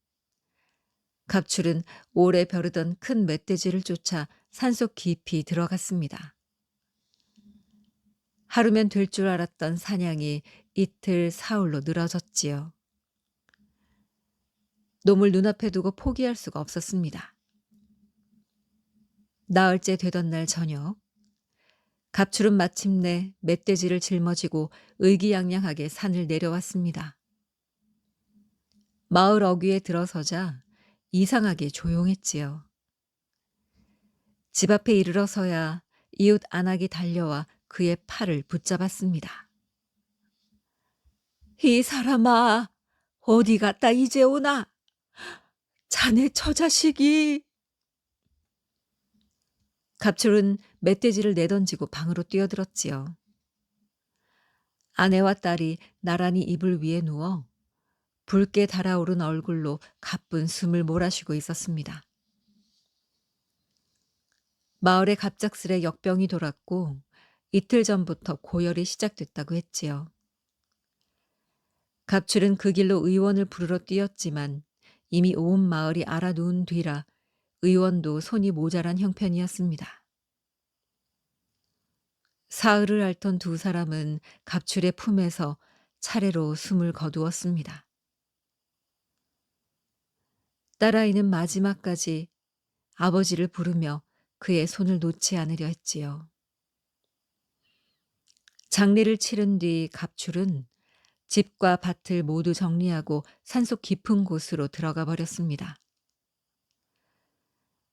갑출은 오래 벼르던 큰 멧돼지를 쫓아 산속 깊이 들어갔습니다. 하루면 될 줄 알았던 사냥이 이틀 사흘로 늘어졌지요. 놈을 눈앞에 두고 포기할 수가 없었습니다. 나흘째 되던 날 저녁, 갑출은 마침내 멧돼지를 짊어지고 의기양양하게 산을 내려왔습니다. 마을 어귀에 들어서자 이상하게 조용했지요. 집 앞에 이르러서야 이웃 안악이 달려와 그의 팔을 붙잡았습니다. 이 사람아, 어디 갔다 이제 오나? 자네 처자식이. 갑출은 멧돼지를 내던지고 방으로 뛰어들었지요. 아내와 딸이 나란히 이불 위에 누워 붉게 달아오른 얼굴로 가쁜 숨을 몰아쉬고 있었습니다. 마을에 갑작스레 역병이 돌았고 이틀 전부터 고열이 시작됐다고 했지요. 갑출은 그 길로 의원을 부르러 뛰었지만 이미 온 마을이 알아놓은 뒤라 의원도 손이 모자란 형편이었습니다. 사흘을 앓던 두 사람은 갑출의 품에서 차례로 숨을 거두었습니다. 딸아이는 마지막까지 아버지를 부르며 그의 손을 놓지 않으려 했지요. 장례를 치른 뒤 갑출은 집과 밭을 모두 정리하고 산속 깊은 곳으로 들어가 버렸습니다.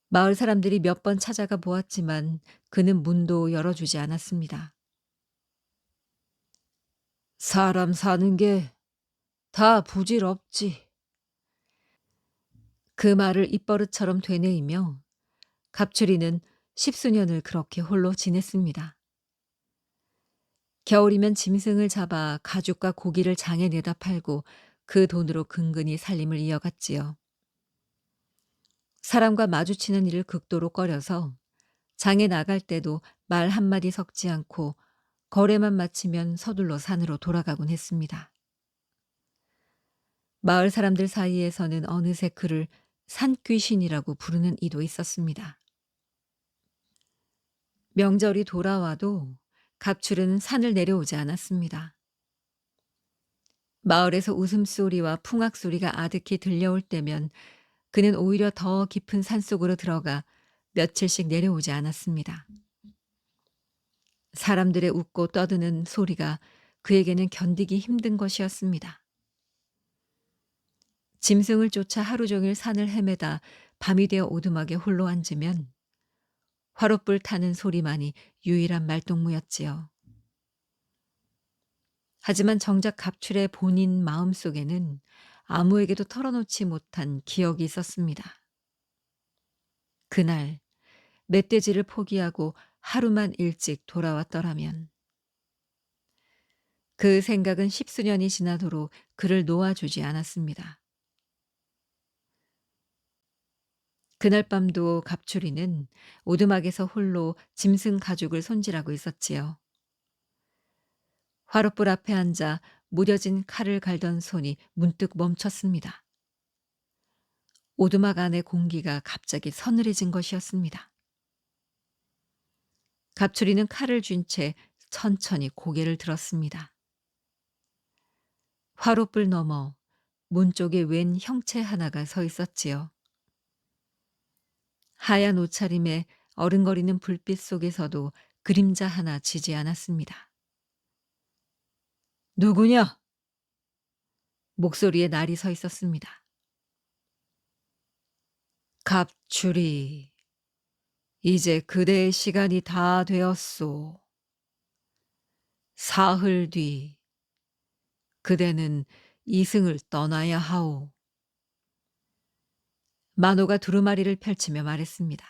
마을 사람들이 몇 번 찾아가 보았지만 그는 문도 열어주지 않았습니다. 사람 사는 게 다 부질없지. 그 말을 입버릇처럼 되뇌이며 갑출이는 10수년을 그렇게 홀로 지냈습니다. 겨울이면 짐승을 잡아 가죽과 고기를 장에 내다 팔고 그 돈으로 근근히 살림을 이어갔지요. 사람과 마주치는 일을 극도로 꺼려서 장에 나갈 때도 말 한마디 섞지 않고 거래만 마치면 서둘러 산으로 돌아가곤 했습니다. 마을 사람들 사이에서는 어느새 그를 산귀신이라고 부르는 이도 있었습니다. 명절이 돌아와도 갑출은 산을 내려오지 않았습니다. 마을에서 웃음소리와 풍악소리가 아득히 들려올 때면 그는 오히려 더 깊은 산속으로 들어가 며칠씩 내려오지 않았습니다. 사람들의 웃고 떠드는 소리가 그에게는 견디기 힘든 것이었습니다. 짐승을 쫓아 하루 종일 산을 헤매다 밤이 되어 오두막에 홀로 앉으면 화롯불 타는 소리만이 유일한 말동무였지요. 하지만 정작 갑출의 본인 마음속에는 아무에게도 털어놓지 못한 기억이 있었습니다. 그날 멧돼지를 포기하고 하루만 일찍 돌아왔더라면. 그 생각은 10수년이 지나도록 그를 놓아주지 않았습니다. 그날 밤도 갑출이는 오두막에서 홀로 짐승 가죽을 손질하고 있었지요. 화롯불 앞에 앉아 무뎌진 칼을 갈던 손이 문득 멈췄습니다. 오두막 안의 공기가 갑자기 서늘해진 것이었습니다. 갑출이는 칼을 쥔 채 천천히 고개를 들었습니다. 화롯불 너머 문 쪽에 웬 형체 하나가 서 있었지요. 하얀 옷차림에 어른거리는 불빛 속에서도 그림자 하나 지지 않았습니다. 누구냐? 목소리에 날이 서 있었습니다. 갑출이, 이제 그대의 시간이 다 되었소. 사흘 뒤 그대는 이승을 떠나야 하오. 만호가 두루마리를 펼치며 말했습니다.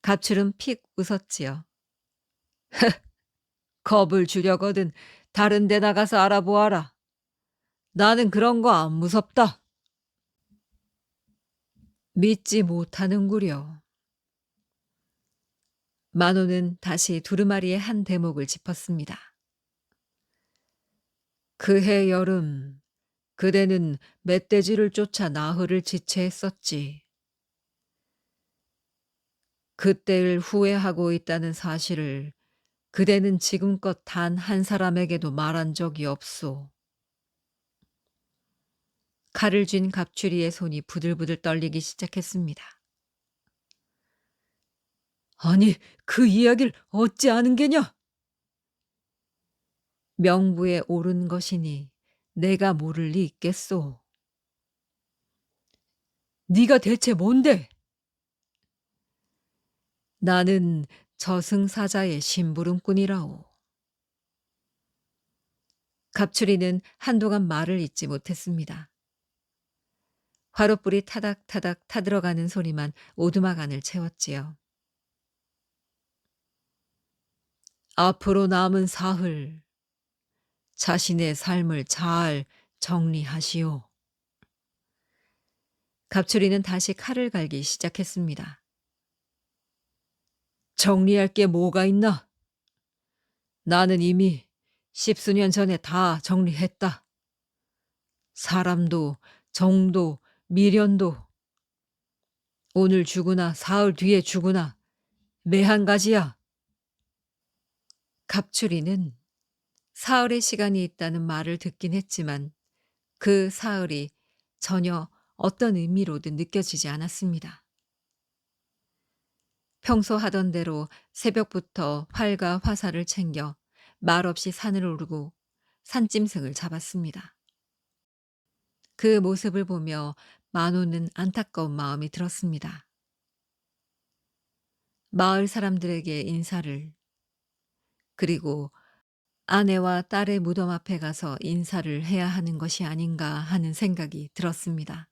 갑출은 픽 웃었지요. 겁을 주려거든 다른 데 나가서 알아보아라. 나는 그런 거 안 무섭다. 믿지 못하는구려. 만호는 다시 두루마리의 한 대목을 짚었습니다. 그해 여름 그대는 멧돼지를 쫓아 나흘을 지체했었지. 그때를 후회하고 있다는 사실을 그대는 지금껏 단 한 사람에게도 말한 적이 없소. 칼을 쥔 갑추리의 손이 부들부들 떨리기 시작했습니다. 아니, 그 이야기를 어찌 아는 게냐? 명부에 오른 것이니 내가 모를 리 있겠소. 네가 대체 뭔데? 나는 저승사자의 심부름꾼이라오. 갑추리는 한동안 말을 잇지 못했습니다. 화롯불이 타닥타닥 타들어가는 소리만 오두막 안을 채웠지요. 앞으로 남은 사흘, 자신의 삶을 잘 정리하시오. 갑추리는 다시 칼을 갈기 시작했습니다. 정리할 게 뭐가 있나? 나는 이미 10수년 전에 다 정리했다. 사람도, 정도, 미련도. 오늘 죽으나 사흘 뒤에 죽으나 매 한 가지야. 갑추리는 사흘의 시간이 있다는 말을 듣긴 했지만 그 사흘이 전혀 어떤 의미로든 느껴지지 않았습니다. 평소 하던 대로 새벽부터 활과 화살을 챙겨 말없이 산을 오르고 산짐승을 잡았습니다. 그 모습을 보며 만호는 안타까운 마음이 들었습니다. 마을 사람들에게 인사를, 그리고 아내와 딸의 무덤 앞에 가서 인사를 해야 하는 것이 아닌가 하는 생각이 들었습니다.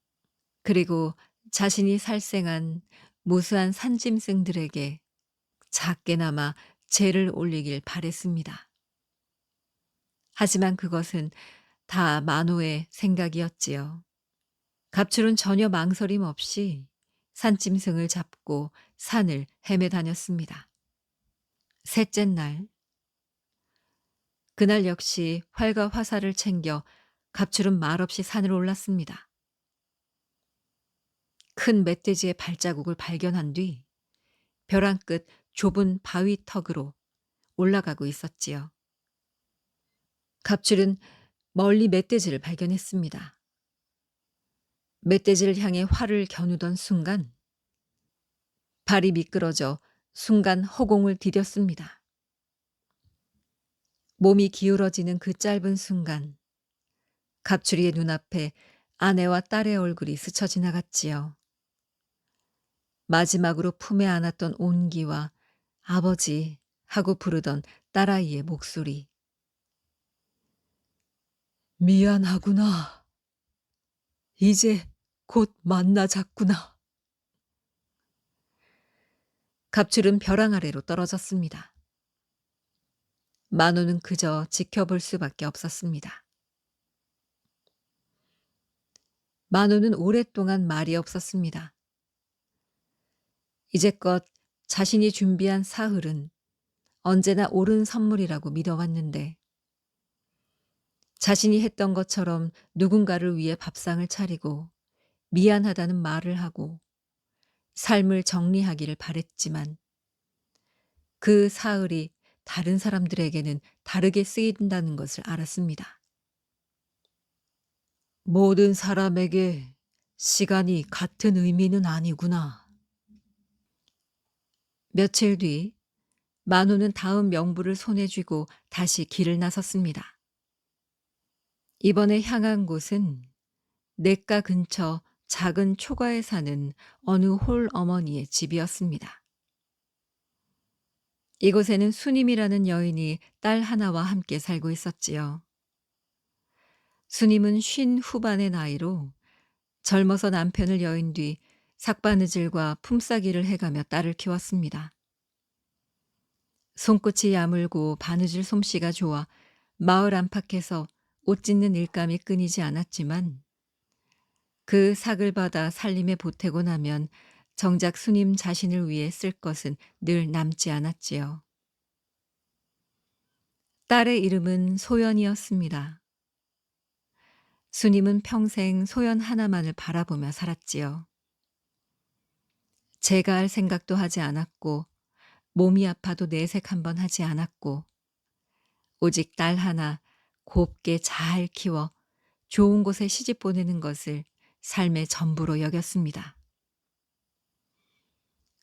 그리고 자신이 살생한 무수한 산짐승들에게 작게나마 제를 올리길 바랬습니다. 하지만 그것은 다 만호의 생각이었지요. 갑출은 전혀 망설임 없이 산짐승을 잡고 산을 헤매 다녔습니다. 셋째 날, 그날 역시 활과 화살을 챙겨 갑출은 말없이 산을 올랐습니다. 큰 멧돼지의 발자국을 발견한 뒤 벼랑 끝 좁은 바위 턱으로 올라가고 있었지요. 갑출은 멀리 멧돼지를 발견했습니다. 멧돼지를 향해 활을 겨누던 순간 발이 미끄러져 순간 허공을 디뎠습니다. 몸이 기울어지는 그 짧은 순간 갑추리의 눈앞에 아내와 딸의 얼굴이 스쳐 지나갔지요. 마지막으로 품에 안았던 온기와 아버지 하고 부르던 딸아이의 목소리. 미안하구나. 이제 곧 만나자꾸나. 갑출은 벼랑 아래로 떨어졌습니다. 만호는 그저 지켜볼 수밖에 없었습니다. 만호는 오랫동안 말이 없었습니다. 이제껏 자신이 준비한 사흘은 언제나 옳은 선물이라고 믿어왔는데 자신이 했던 것처럼 누군가를 위해 밥상을 차리고 미안하다는 말을 하고 삶을 정리하기를 바랬지만 그 사흘이 다른 사람들에게는 다르게 쓰인다는 것을 알았습니다. 모든 사람에게 시간이 같은 의미는 아니구나. 며칠 뒤 만호는 다음 명부를 손에 쥐고 다시 길을 나섰습니다. 이번에 향한 곳은 냇가 근처 작은 초가에 사는 어느 홀 어머니의 집이었습니다. 이곳에는 수님이라는 여인이 딸 하나와 함께 살고 있었지요. 수님은 50 후반의 나이로 젊어서 남편을 여인 뒤 삭바느질과 품삯일을 해가며 딸을 키웠습니다. 손끝이 야물고 바느질 솜씨가 좋아 마을 안팎에서 옷 짓는 일감이 끊이지 않았지만 그 삭을 받아 살림에 보태고 나면 정작 수님 자신을 위해 쓸 것은 늘 남지 않았지요. 딸의 이름은 소연이었습니다. 수님은 평생 소연 하나만을 바라보며 살았지요. 제가 할 생각도 하지 않았고 몸이 아파도 내색 한번 하지 않았고 오직 딸 하나 곱게 잘 키워 좋은 곳에 시집 보내는 것을 삶의 전부로 여겼습니다.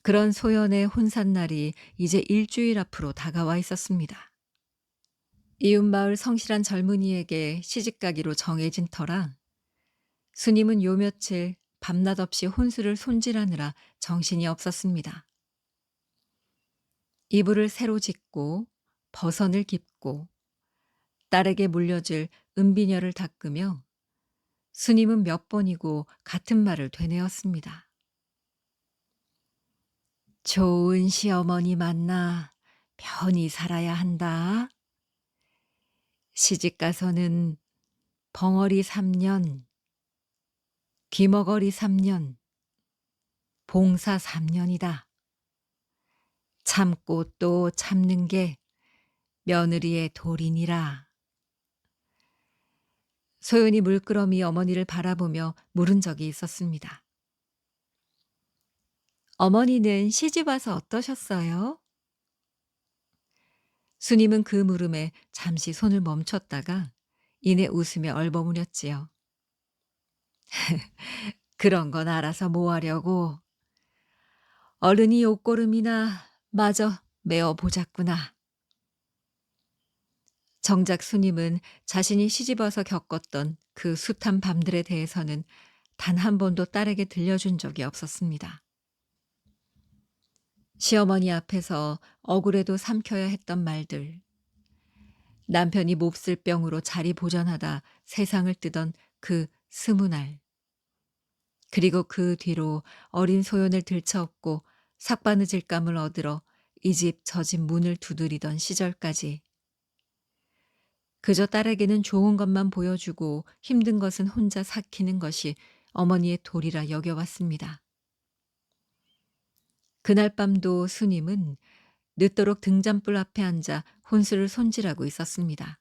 그런 소연의 혼산날이 이제 일주일 앞으로 다가와 있었습니다. 이웃마을 성실한 젊은이에게 시집가기로 정해진 터라 수님은 요 며칠 밤낮 없이 혼수를 손질하느라 정신이 없었습니다. 이불을 새로 짓고 버선을 깁고 딸에게 물려줄 은비녀를 닦으며 수님은 몇 번이고 같은 말을 되뇌었습니다. 좋은 시어머니 만나 편히 살아야 한다. 시집가서는 벙어리 3년, 귀머거리 3년, 봉사 3년이다. 참고 또 참는 게 며느리의 도리니라. 소연이 물끄러미 어머니를 바라보며 물은 적이 있었습니다. 어머니는 시집 와서 어떠셨어요? 수님은 그 물음에 잠시 손을 멈췄다가 이내 웃으며 얼버무렸지요. 그런 건 알아서 뭐 하려고. 어른이 옷고름이나 마저 메어 보자꾸나. 정작 수님은 자신이 시집와서 겪었던 그 숱한 밤들에 대해서는 단 한 번도 딸에게 들려준 적이 없었습니다. 시어머니 앞에서 억울해도 삼켜야 했던 말들, 남편이 몹쓸 병으로 자리 보전하다 세상을 뜨던 그 20날, 그리고 그 뒤로 어린 소연을 들쳐업고 삭바느질감을 얻으러 이 집 저 집 문을 두드리던 시절까지 그저 딸에게는 좋은 것만 보여주고 힘든 것은 혼자 삭히는 것이 어머니의 도리라 여겨왔습니다. 그날 밤도 수님은 늦도록 등잔불 앞에 앉아 혼수를 손질하고 있었습니다.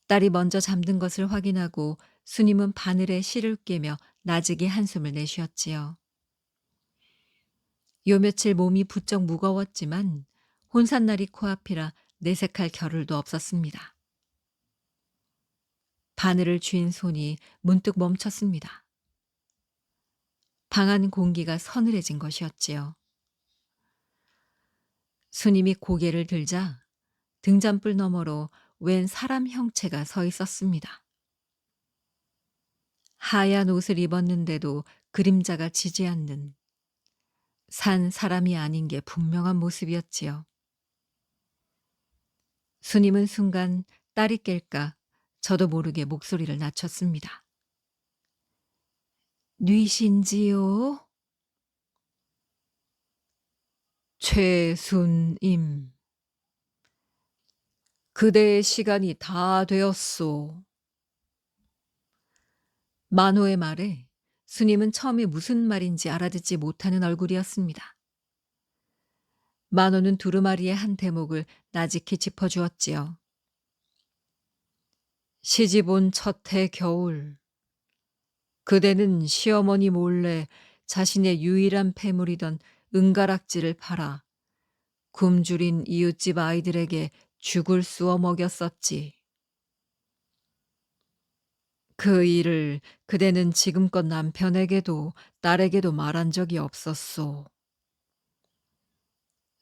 딸이 먼저 잠든 것을 확인하고 수님은 바늘에 실을 꿰며 나직이 한숨을 내쉬었지요. 요 며칠 몸이 부쩍 무거웠지만 혼산날이 코앞이라 내색할 겨를도 없었습니다. 바늘을 쥔 손이 문득 멈췄습니다. 방 안 공기가 서늘해진 것이었지요. 수님이 고개를 들자 등잔불 너머로 웬 사람 형체가 서 있었습니다. 하얀 옷을 입었는데도 그림자가 지지 않는 산 사람이 아닌 게 분명한 모습이었지요. 수님은 순간 딸이 깰까 저도 모르게 목소리를 낮췄습니다. 뉘신지요? 최순임. 그대의 시간이 다 되었소. 만호의 말에 수님은 처음에 무슨 말인지 알아듣지 못하는 얼굴이었습니다. 만호는 두루마리의 한 대목을 나직히 짚어주었지요. 시집 온 첫 해 겨울, 그대는 시어머니 몰래 자신의 유일한 패물이던 은가락지를 팔아 굶주린 이웃집 아이들에게 죽을 쑤어 먹였었지. 그 일을 그대는 지금껏 남편에게도 딸에게도 말한 적이 없었소.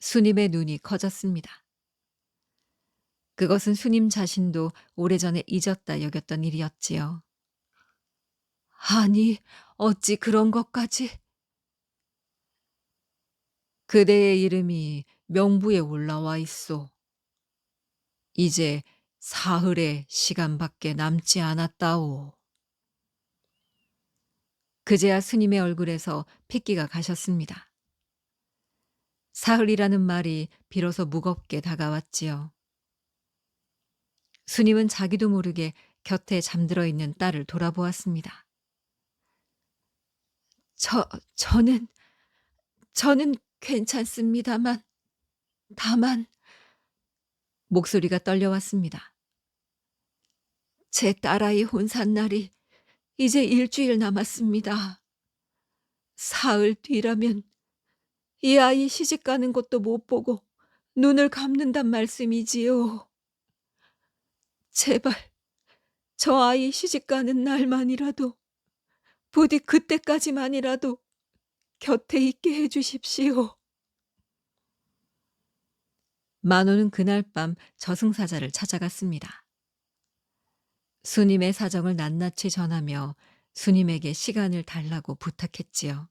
수님의 눈이 커졌습니다. 그것은 수님 자신도 오래전에 잊었다 여겼던 일이었지요. 아니, 어찌 그런 것까지. 그대의 이름이 명부에 올라와 있소. 이제 사흘의 시간밖에 남지 않았다오. 그제야 스님의 얼굴에서 핏기가 가셨습니다. 사흘이라는 말이 비로소 무겁게 다가왔지요. 스님은 자기도 모르게 곁에 잠들어 있는 딸을 돌아보았습니다. 저는 괜찮습니다만, 다만, 목소리가 떨려왔습니다. 제 딸아이 혼산날이 이제 일주일 남았습니다. 사흘 뒤라면 이 아이 시집 가는 것도 못 보고 눈을 감는단 말씀이지요. 제발 저 아이 시집 가는 날만이라도, 부디 그때까지만이라도 곁에 있게 해주십시오. 만호는 그날 밤 저승사자를 찾아갔습니다. 수님의 사정을 낱낱이 전하며 수님에게 시간을 달라고 부탁했지요.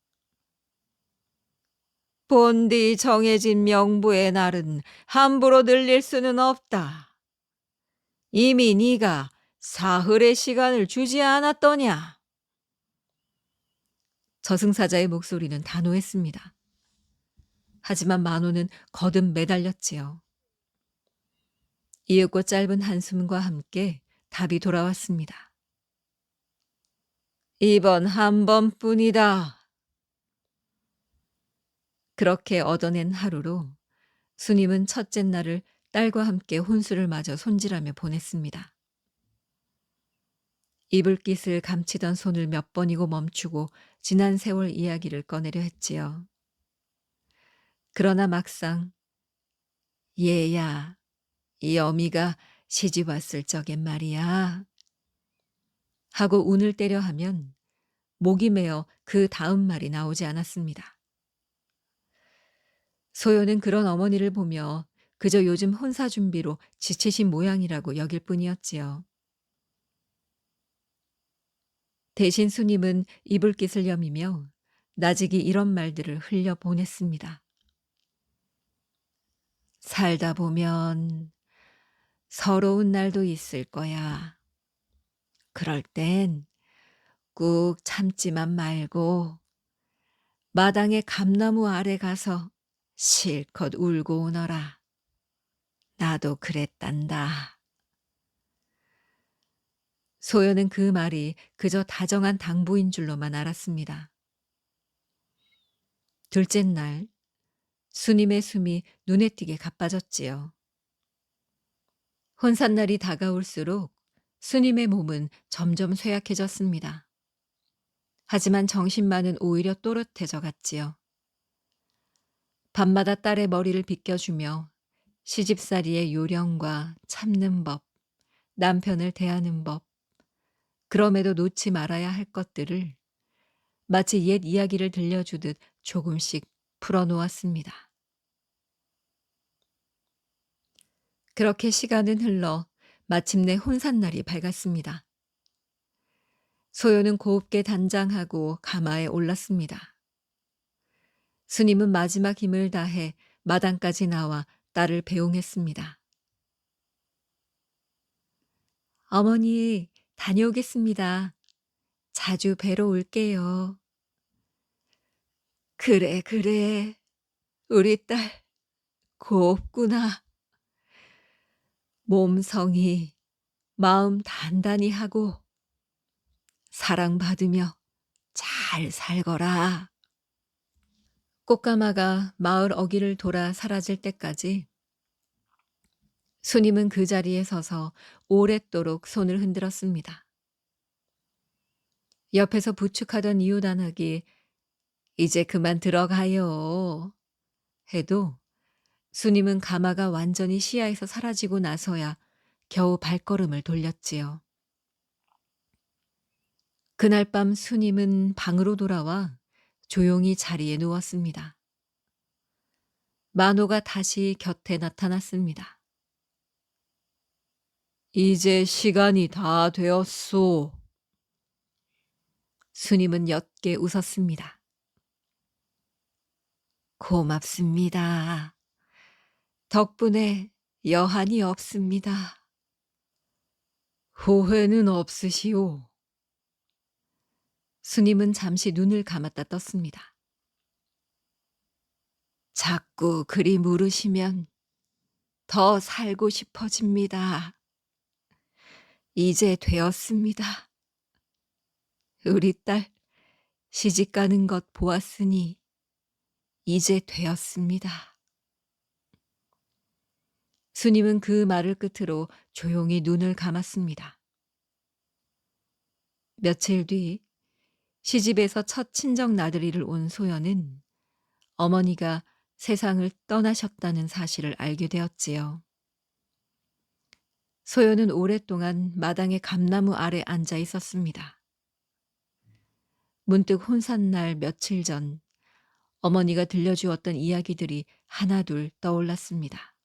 본디 정해진 명부의 날은 함부로 늘릴 수는 없다. 이미 네가 사흘의 시간을 주지 않았더냐. 저승사자의 목소리는 단호했습니다. 하지만 만호는 거듭 매달렸지요. 이윽고 짧은 한숨과 함께 답이 돌아왔습니다. 이번 한 번뿐이다. 그렇게 얻어낸 하루로 수님은 첫째 날을 딸과 함께 혼수를 마저 손질하며 보냈습니다. 이불깃을 감추던 손을 몇 번이고 멈추고 지난 세월 이야기를 꺼내려 했지요. 그러나 막상 얘야, 이 어미가 시집 왔을 적엔 말이야 하고 운을 떼려 하면 목이 메어 그 다음 말이 나오지 않았습니다. 소요는 그런 어머니를 보며 그저 요즘 혼사 준비로 지치신 모양이라고 여길 뿐이었지요. 대신 수님은 이불깃을 여미며 나직이 이런 말들을 흘려 보냈습니다. 살다 보면 서러운 날도 있을 거야. 그럴 땐 꾹 참지만 말고 마당에 감나무 아래 가서 실컷 울고 오너라. 나도 그랬단다. 소연은 그 말이 그저 다정한 당부인 줄로만 알았습니다. 둘째 날, 수님의 숨이 눈에 띄게 가빠졌지요. 혼산날이 다가올수록 수님의 몸은 점점 쇠약해졌습니다. 하지만 정신만은 오히려 또렷해져 갔지요. 밤마다 딸의 머리를 빗겨주며 시집살이의 요령과 참는 법, 남편을 대하는 법, 그럼에도 놓지 말아야 할 것들을 마치 옛 이야기를 들려주듯 조금씩 풀어놓았습니다. 그렇게 시간은 흘러 마침내 혼산날이 밝았습니다. 소요는 곱게 단장하고 가마에 올랐습니다. 스님은 마지막 힘을 다해 마당까지 나와 딸을 배웅했습니다. 어머니, 다녀오겠습니다. 자주 뵈러 올게요. 그래. 우리 딸 곱구나. 몸성이 마음 단단히 하고 사랑받으며 잘 살거라. 꽃가마가 마을 어귀를 돌아 사라질 때까지 수님은 그 자리에 서서 오랫도록 손을 흔들었습니다. 옆에서 부축하던 이웃안악이 이제 그만 들어가요 해도 수님은 가마가 완전히 시야에서 사라지고 나서야 겨우 발걸음을 돌렸지요. 그날 밤 수님은 방으로 돌아와 조용히 자리에 누웠습니다. 만호가 다시 곁에 나타났습니다. 이제 시간이 다 되었소. 수님은 옅게 웃었습니다. 고맙습니다. 덕분에 여한이 없습니다. 후회는 없으시오. 수님은 잠시 눈을 감았다 떴습니다. 자꾸 그리 물으시면 더 살고 싶어집니다. 이제 되었습니다. 우리 딸 시집 가는 것 보았으니 이제 되었습니다. 수님은 그 말을 끝으로 조용히 눈을 감았습니다. 며칠 뒤 시집에서 첫 친정 나들이를 온 소연은 어머니가 세상을 떠나셨다는 사실을 알게 되었지요. 소연은 오랫동안 마당의 감나무 아래 앉아 있었습니다. 문득 혼산날 며칠 전 어머니가 들려주었던 이야기들이 하나둘 떠올랐습니다.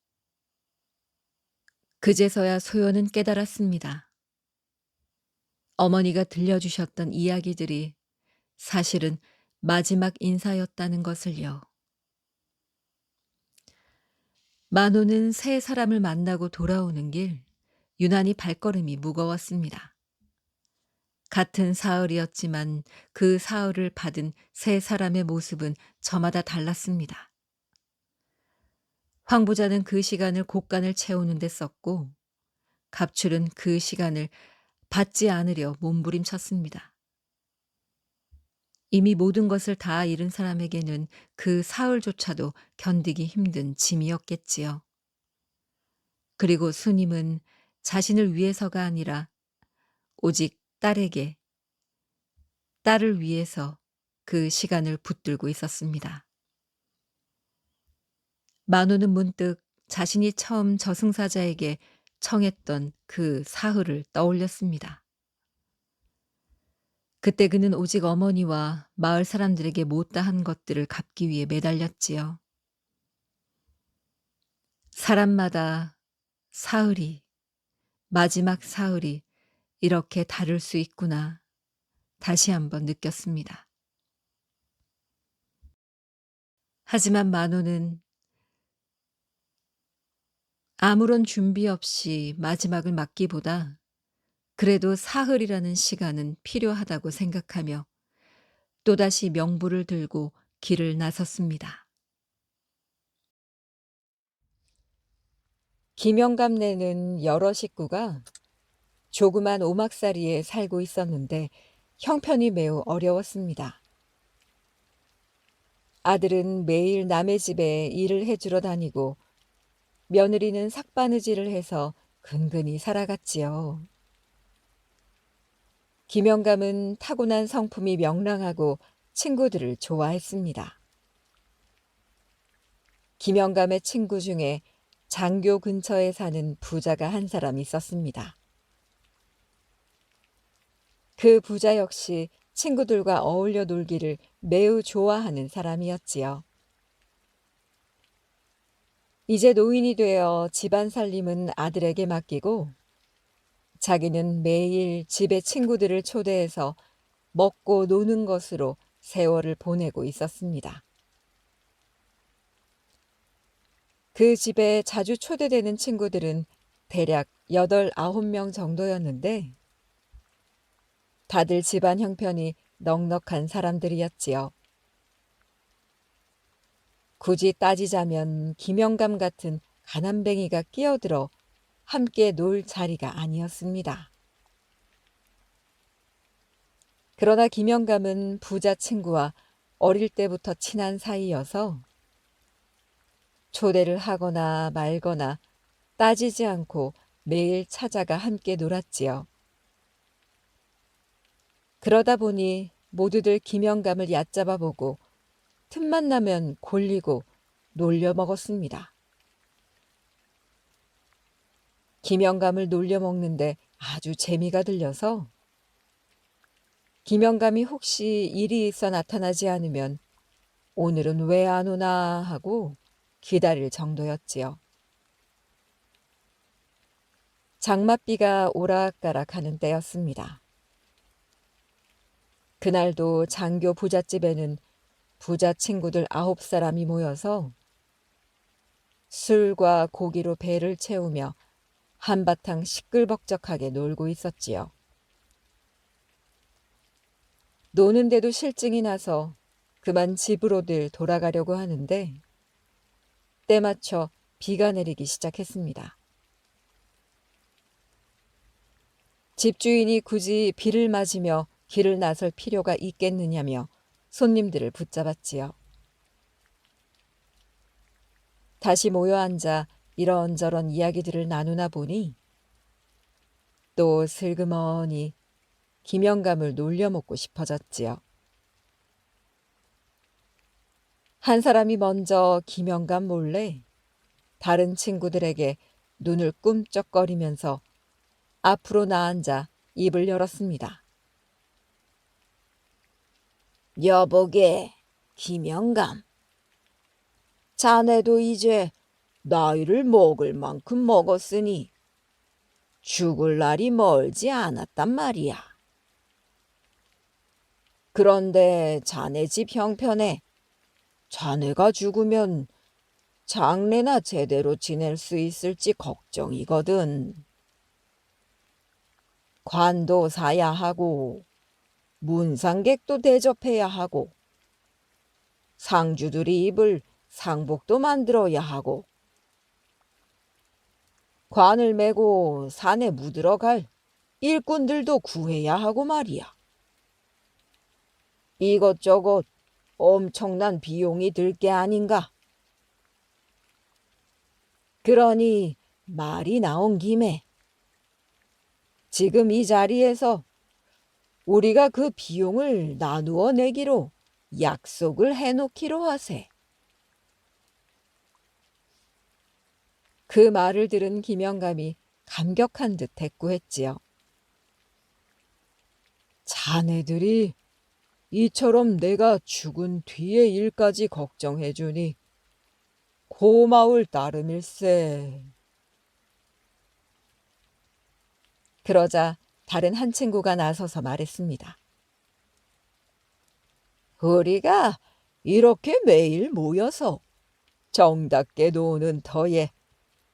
그제서야 소연은 깨달았습니다. 어머니가 들려주셨던 이야기들이 사실은 마지막 인사였다는 것을요. 만호는 새 사람을 만나고 돌아오는 길 유난히 발걸음이 무거웠습니다. 같은 사흘이었지만 그 사흘을 받은 세 사람의 모습은 저마다 달랐습니다. 황 부자는 그 시간을 곳간을 채우는 데 썼고 갑출은 그 시간을 받지 않으려 몸부림쳤습니다. 이미 모든 것을 다 잃은 사람에게는 그 사흘조차도 견디기 힘든 짐이었겠지요. 그리고 수님은 자신을 위해서가 아니라 오직 딸에게, 딸을 위해서 그 시간을 붙들고 있었습니다. 만호는 문득 자신이 처음 저승사자에게 청했던 그 사흘을 떠올렸습니다. 그때 그는 오직 어머니와 마을 사람들에게 못다한 것들을 갚기 위해 매달렸지요. 사람마다 사흘이, 마지막 사흘이 이렇게 다를 수 있구나 다시 한번 느꼈습니다. 하지만 만호는 아무런 준비 없이 마지막을 맞기보다 그래도 사흘이라는 시간은 필요하다고 생각하며 또다시 명부를 들고 길을 나섰습니다. 김영감네는 여러 식구가 조그만 오막살이에 살고 있었는데 형편이 매우 어려웠습니다. 아들은 매일 남의 집에 일을 해주러 다니고 며느리는 삭바느질을 해서 근근히 살아갔지요. 김영감은 타고난 성품이 명랑하고 친구들을 좋아했습니다. 김영감의 친구 중에 장교 근처에 사는 부자가 한 사람 있었습니다. 그 부자 역시 친구들과 어울려 놀기를 매우 좋아하는 사람이었지요. 이제 노인이 되어 집안 살림은 아들에게 맡기고 자기는 매일 집에 친구들을 초대해서 먹고 노는 것으로 세월을 보내고 있었습니다. 그 집에 자주 초대되는 친구들은 대략 8, 9명 정도였는데 다들 집안 형편이 넉넉한 사람들이었지요. 굳이 따지자면 김영감 같은 가난뱅이가 끼어들어 함께 놀 자리가 아니었습니다. 그러나 김영감은 부자 친구와 어릴 때부터 친한 사이여서 초대를 하거나 말거나 따지지 않고 매일 찾아가 함께 놀았지요. 그러다 보니 모두들 김영감을 얕잡아 보고 틈만 나면 골리고 놀려 먹었습니다. 김영감을 놀려 먹는데 아주 재미가 들려서 김영감이 혹시 일이 있어 나타나지 않으면 오늘은 왜 안 오나 하고 기다릴 정도였지요. 장맛비가 오락가락하는 때였습니다. 그날도 장교 부잣집에는 부자 친구들 9사람이 모여서 술과 고기로 배를 채우며 한바탕 시끌벅적하게 놀고 있었지요. 노는데도 실증이 나서 그만 집으로들 돌아가려고 하는데 때맞춰 비가 내리기 시작했습니다. 집주인이 굳이 비를 맞으며 길을 나설 필요가 있겠느냐며 손님들을 붙잡았지요. 다시 모여 앉아 이런저런 이야기들을 나누나 보니 또 슬그머니 김영감을 놀려먹고 싶어졌지요. 한 사람이 먼저 김영감 몰래 다른 친구들에게 눈을 꿈쩍거리면서 앞으로 나앉아 입을 열었습니다. 여보게, 김영감. 자네도 이제 나이를 먹을 만큼 먹었으니 죽을 날이 멀지 않았단 말이야. 그런데 자네 집 형편에 자네가 죽으면 장례나 제대로 지낼 수 있을지 걱정이거든. 관도 사야 하고 문상객도 대접해야 하고 상주들이 입을 상복도 만들어야 하고 관을 메고 산에 묻으러 갈 일꾼들도 구해야 하고 말이야. 이것저것 엄청난 비용이 들 게 아닌가. 그러니 말이 나온 김에 지금 이 자리에서 우리가 그 비용을 나누어 내기로 약속을 해놓기로 하세. 그 말을 들은 김영감이 감격한 듯 대꾸했지요. 자네들이 이처럼 내가 죽은 뒤의 일까지 걱정해주니 고마울 따름일세. 그러자 다른 한 친구가 나서서 말했습니다. 우리가 이렇게 매일 모여서 정답게 노는 터에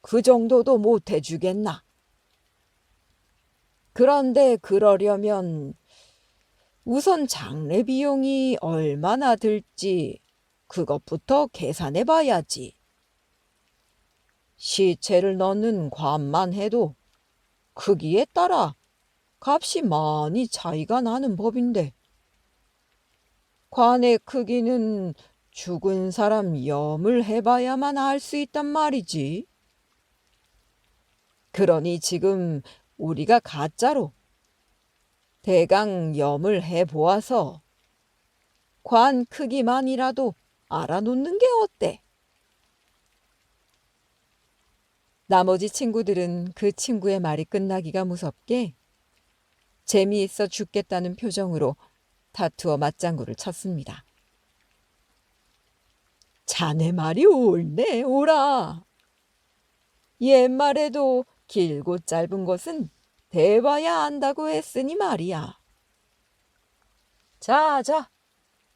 그 정도도 못 해주겠나? 그런데 그러려면 우선 장례 비용이 얼마나 들지 그것부터 계산해 봐야지. 시체를 넣는 관만 해도 크기에 따라 값이 많이 차이가 나는 법인데 관의 크기는 죽은 사람 염을 해봐야만 알 수 있단 말이지. 그러니 지금 우리가 가짜로 대강 염을 해보아서 관 크기만이라도 알아놓는 게 어때? 나머지 친구들은 그 친구의 말이 끝나기가 무섭게 재미있어 죽겠다는 표정으로 다투어 맞장구를 쳤습니다. 자네 말이 옳네, 옳아. 옛말에도 길고 짧은 것은 대봐야 안다고 했으니 말이야. 자,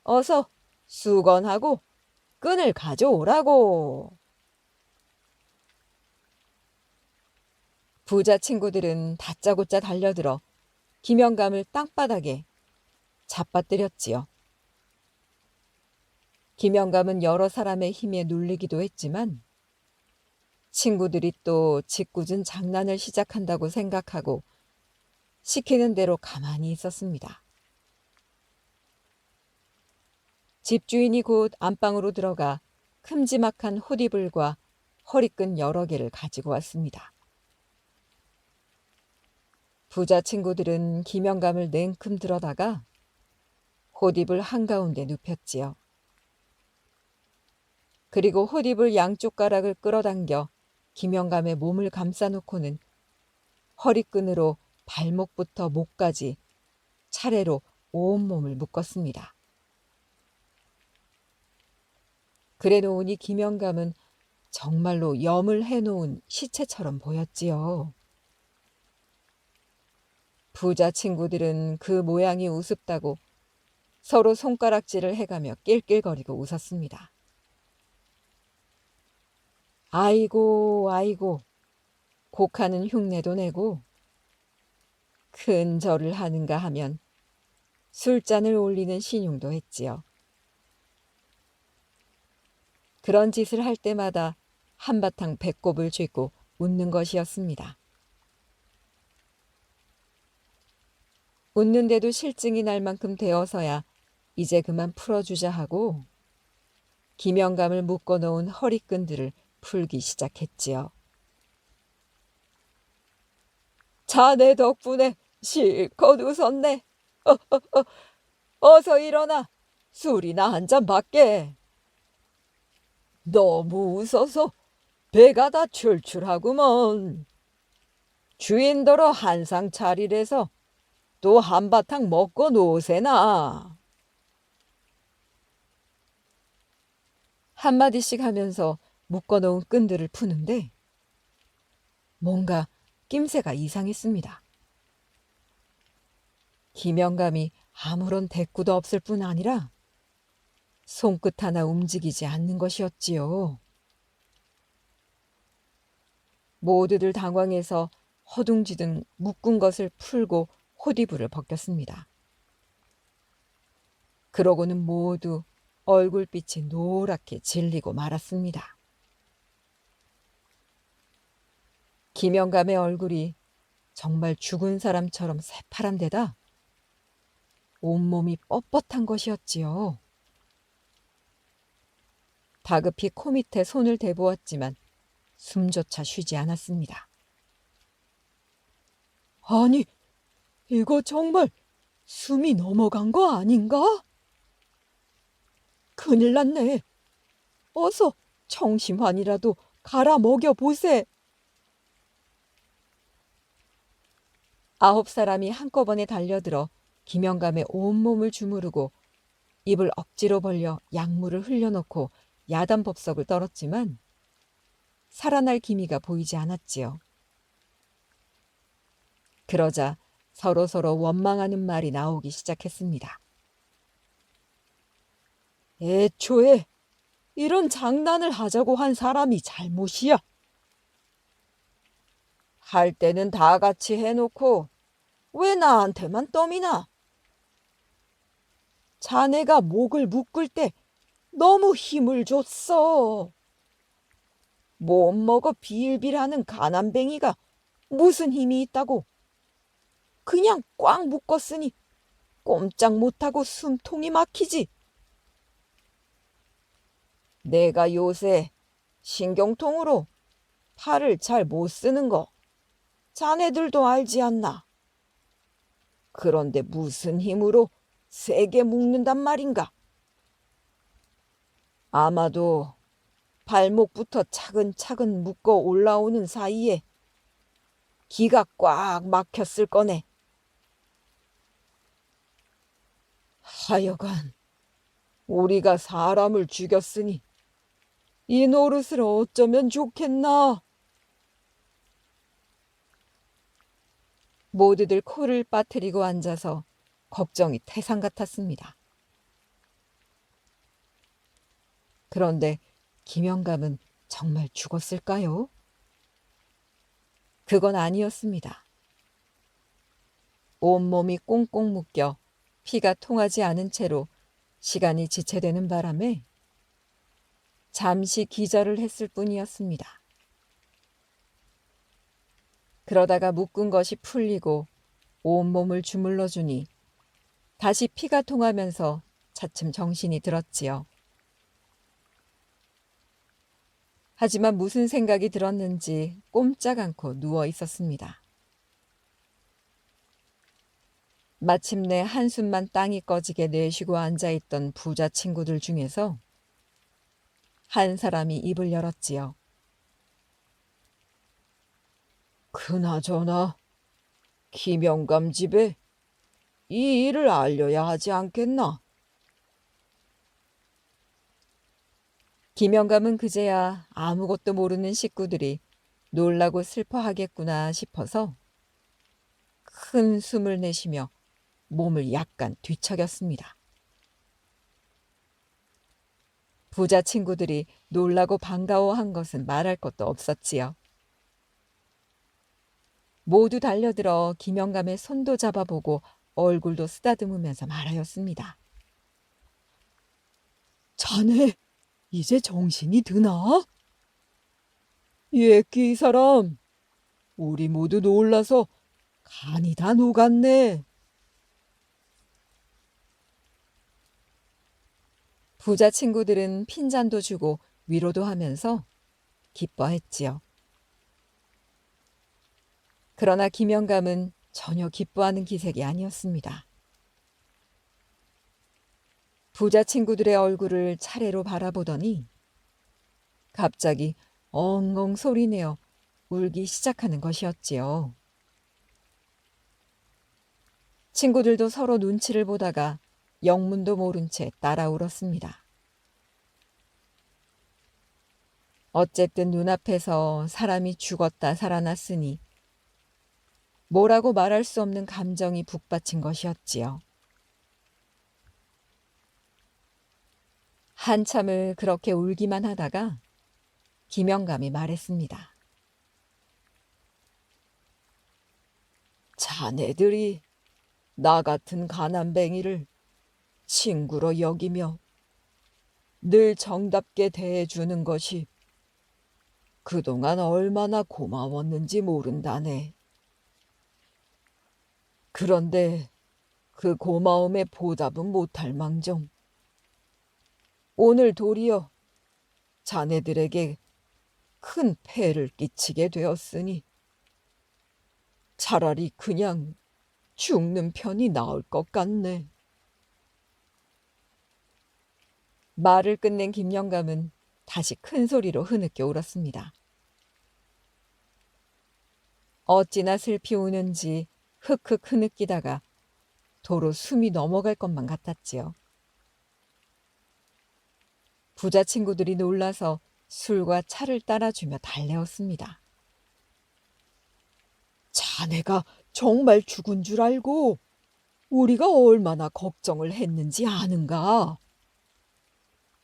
어서 수건하고 끈을 가져오라고. 부자 친구들은 다짜고짜 달려들어 김영감을 땅바닥에 잡아뜨렸지요. 김영감은 여러 사람의 힘에 눌리기도 했지만 친구들이 또 짓궂은 장난을 시작한다고 생각하고 시키는 대로 가만히 있었습니다. 집주인이 곧 안방으로 들어가 큼지막한 호디불과 허리끈 여러 개를 가지고 왔습니다. 부자 친구들은 김영감을 냉큼 들어다가 호디불 한가운데 눕혔지요. 그리고 호디불 양쪽 가락을 끌어당겨 김영감의 몸을 감싸놓고는 허리끈으로 발목부터 목까지 차례로 온몸을 묶었습니다. 그래 놓으니 김영감은 정말로 염을 해놓은 시체처럼 보였지요. 부자 친구들은 그 모양이 우습다고 서로 손가락질을 해가며 낄낄거리고 웃었습니다. 아이고 아이고, 곡하는 흉내도 내고 큰 절을 하는가 하면 술잔을 올리는 신용도 했지요. 그런 짓을 할 때마다 한바탕 배꼽을 쥐고 웃는 것이었습니다. 웃는데도 실증이 날 만큼 되어서야 이제 그만 풀어주자 하고 김영감을 묶어놓은 허리끈들을 풀기 시작했지요. 자네 덕분에 실컷 웃었네. 어서 일어나. 술이나 한 잔 받게. 너무 웃어서 배가 다 출출하구먼. 주인더러 한상 차리래서 또 한바탕 먹고 노세나. 한마디씩 하면서 묶어놓은 끈들을 푸는데 뭔가 낌새가 이상했습니다. 김영감이 아무런 대꾸도 없을 뿐 아니라 손끝 하나 움직이지 않는 것이었지요. 모두들 당황해서 허둥지둥 묶은 것을 풀고 호디부를 벗겼습니다. 그러고는 모두 얼굴빛이 노랗게 질리고 말았습니다. 김영감의 얼굴이 정말 죽은 사람처럼 새파란 데다 온몸이 뻣뻣한 것이었지요. 다급히 코 밑에 손을 대보았지만 숨조차 쉬지 않았습니다. 아니, 이거 정말 숨이 넘어간 거 아닌가? 큰일 났네. 어서 청심환이라도 갈아 먹여보세. 9사람이 한꺼번에 달려들어 김영감의 온몸을 주무르고 입을 억지로 벌려 약물을 흘려놓고 야단법석을 떨었지만 살아날 기미가 보이지 않았지요. 그러자 서로서로 원망하는 말이 나오기 시작했습니다. 애초에 이런 장난을 하자고 한 사람이 잘못이야. 할 때는 다 같이 해놓고 왜 나한테만 떠미나? 자네가 목을 묶을 때 너무 힘을 줬어. 못 먹어 빌빌하는 가난뱅이가 무슨 힘이 있다고. 그냥 꽉 묶었으니 꼼짝 못하고 숨통이 막히지. 내가 요새 신경통으로 팔을 잘 못 쓰는 거 자네들도 알지 않나? 그런데 무슨 힘으로 세게 묶는단 말인가? 아마도 발목부터 차근차근 묶어 올라오는 사이에 기가 꽉 막혔을 거네. 하여간 우리가 사람을 죽였으니 이 노릇을 어쩌면 좋겠나? 모두들 코를 빠뜨리고 앉아서 걱정이 태산 같았습니다. 그런데 김영감은 정말 죽었을까요? 그건 아니었습니다. 온몸이 꽁꽁 묶여 피가 통하지 않은 채로 시간이 지체되는 바람에 잠시 기절을 했을 뿐이었습니다. 그러다가 묶은 것이 풀리고 온몸을 주물러 주니 다시 피가 통하면서 차츰 정신이 들었지요. 하지만 무슨 생각이 들었는지 꼼짝 않고 누워 있었습니다. 마침내 한숨만 땅이 꺼지게 내쉬고 앉아있던 부자 친구들 중에서 한 사람이 입을 열었지요. 그나저나 김영감 집에 이 일을 알려야 하지 않겠나? 김영감은 그제야 아무것도 모르는 식구들이 놀라고 슬퍼하겠구나 싶어서 큰 숨을 내쉬며 몸을 약간 뒤척였습니다. 부자 친구들이 놀라고 반가워한 것은 말할 것도 없었지요. 모두 달려들어 김영감의 손도 잡아보고 얼굴도 쓰다듬으면서 말하였습니다. 자네, 이제 정신이 드나? 예끼 이 사람, 우리 모두 놀라서 간이 다 녹았네. 부자 친구들은 핀잔도 주고 위로도 하면서 기뻐했지요. 그러나 김영감은 전혀 기뻐하는 기색이 아니었습니다. 부자 친구들의 얼굴을 차례로 바라보더니 갑자기 엉엉 소리내어 울기 시작하는 것이었지요. 친구들도 서로 눈치를 보다가 영문도 모른 채 따라 울었습니다. 어쨌든 눈앞에서 사람이 죽었다 살아났으니 뭐라고 말할 수 없는 감정이 북받친 것이었지요. 한참을 그렇게 울기만 하다가 김영감이 말했습니다. 자네들이 나 같은 가난뱅이를 친구로 여기며 늘 정답게 대해주는 것이 그동안 얼마나 고마웠는지 모른다네. 그런데 그 고마움에 보답은 못할 망정 오늘 도리어 자네들에게 큰 폐를 끼치게 되었으니 차라리 그냥 죽는 편이 나을 것 같네. 말을 끝낸 김영감은 다시 큰 소리로 흐느껴 울었습니다. 어찌나 슬피 우는지 흑흑 흐느끼다가 도로 숨이 넘어갈 것만 같았지요. 부자 친구들이 놀라서 술과 차를 따라주며 달래었습니다. 자네가 정말 죽은 줄 알고 우리가 얼마나 걱정을 했는지 아는가?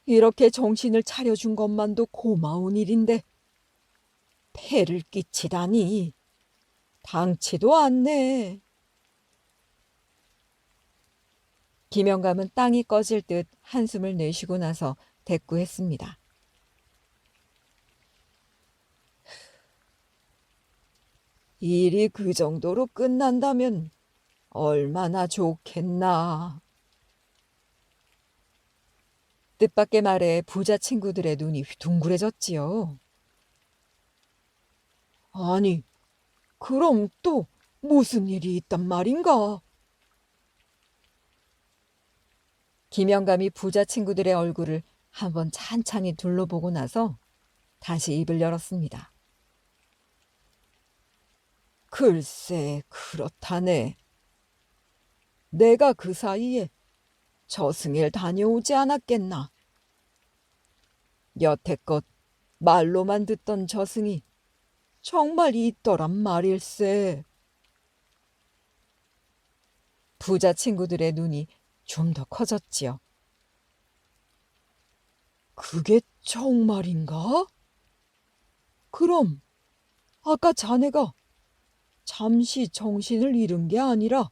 이렇게 정신을 차려준 것만도 고마운 일인데 폐를 끼치다니 당치도 않네. 김영감은 땅이 꺼질 듯 한숨을 내쉬고 나서 대꾸했습니다. 일이 그 정도로 끝난다면 얼마나 좋겠나. 뜻밖의 말에 부자 친구들의 눈이 둥그레졌지요. 아니, 그럼 또 무슨 일이 있단 말인가? 김영감이 부자 친구들의 얼굴을 한번 찬찬히 둘러보고 나서 다시 입을 열었습니다. 글쎄, 그렇다네. 내가 그 사이에 저승을 다녀오지 않았겠나. 여태껏 말로만 듣던 저승이 정말 있더란 말일세. 부자 친구들의 눈이 좀 더 커졌지요. 그게 정말인가? 그럼 아까 자네가 잠시 정신을 잃은 게 아니라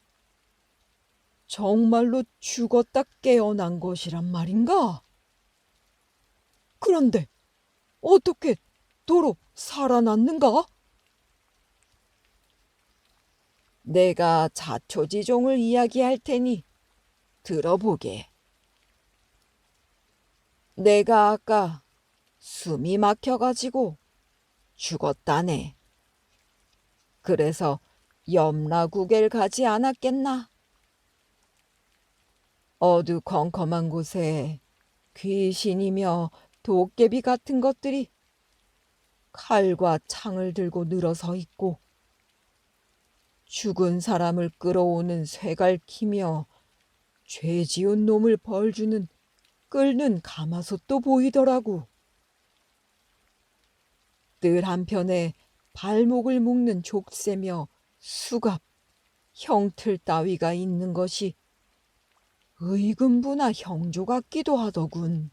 정말로 죽었다 깨어난 것이란 말인가? 그런데 어떻게 도로 살아났는가? 내가 자초지종을 이야기할 테니 들어보게. 내가 아까 숨이 막혀가지고 죽었다네. 그래서 염라국을 가지 않았겠나? 어두컴컴한 곳에 귀신이며 도깨비 같은 것들이 칼과 창을 들고 늘어서 있고 죽은 사람을 끌어오는 쇠갈키며 죄 지은 놈을 벌주는 끓는 가마솥도 보이더라고. 뜰 한편에 발목을 묶는 족쇄며 수갑, 형틀 따위가 있는 것이 의금부나 형조 같기도 하더군.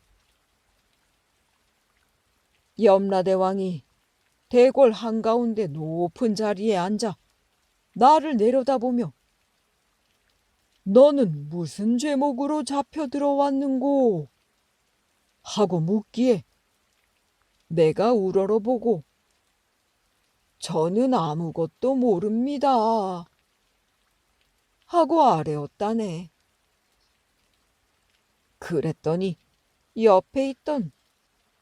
염라대왕이 대궐 한가운데 높은 자리에 앉아 나를 내려다보며 너는 무슨 죄목으로 잡혀 들어왔는고? 하고 묻기에 내가 우러러보고 저는 아무것도 모릅니다. 하고 아뢰었다네. 그랬더니 옆에 있던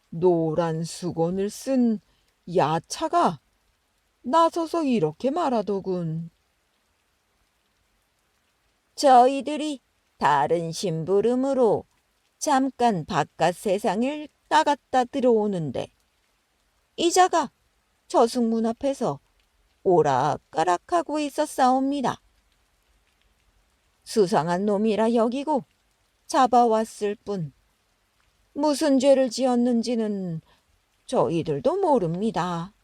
노란 수건을 쓴 야차가 나서서 이렇게 말하더군. 저희들이 다른 심부름으로 잠깐 바깥 세상을 나갔다 들어오는데 이자가 저승문 앞에서 오락가락하고 있었사옵니다. 수상한 놈이라 여기고 잡아왔을 뿐 무슨 죄를 지었는지는 저희들도 모릅니다.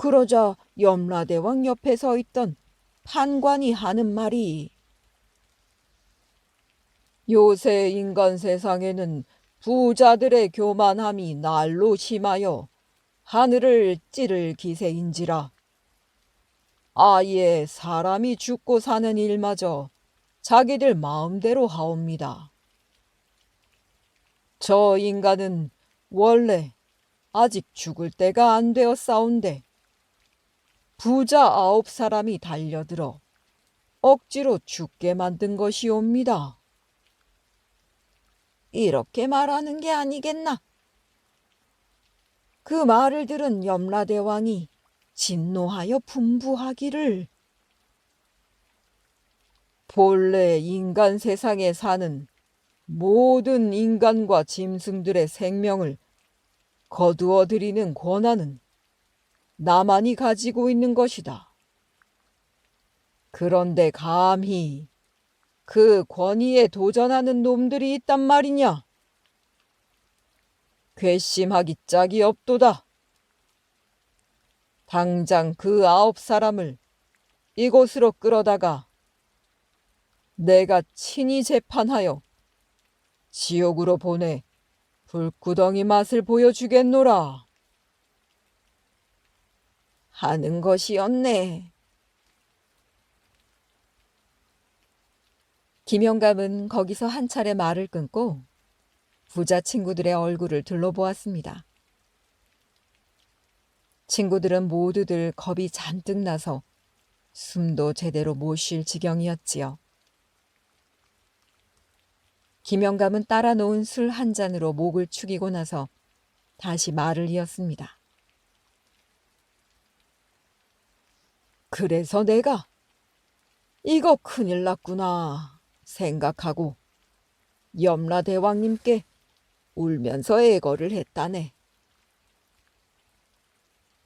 그러자 염라대왕 옆에 서 있던 판관이 하는 말이 요새 인간 세상에는 부자들의 교만함이 날로 심하여 하늘을 찌를 기세인지라 아예 사람이 죽고 사는 일마저 자기들 마음대로 하옵니다. 저 인간은 원래 아직 죽을 때가 안 되었사온데 부자 9사람이 달려들어 억지로 죽게 만든 것이옵니다. 이렇게 말하는 게 아니겠나? 그 말을 들은 염라대왕이 진노하여 분부하기를 본래 인간 세상에 사는 모든 인간과 짐승들의 생명을 거두어 들이는 권한은 나만이 가지고 있는 것이다. 그런데 감히 그 권위에 도전하는 놈들이 있단 말이냐? 괘씸하기 짝이 없도다. 당장 그 9사람을 이곳으로 끌어다가 내가 친히 재판하여 지옥으로 보내 불구덩이 맛을 보여주겠노라. 하는 것이었네. 김영감은 거기서 한 차례 말을 끊고 부자 친구들의 얼굴을 둘러보았습니다. 친구들은 모두들 겁이 잔뜩 나서 숨도 제대로 못 쉴 지경이었지요. 김영감은 따라 놓은 술 한 잔으로 목을 축이고 나서 다시 말을 이었습니다. 그래서 내가 이거 큰일 났구나 생각하고 염라대왕님께 울면서 애걸을 했다네.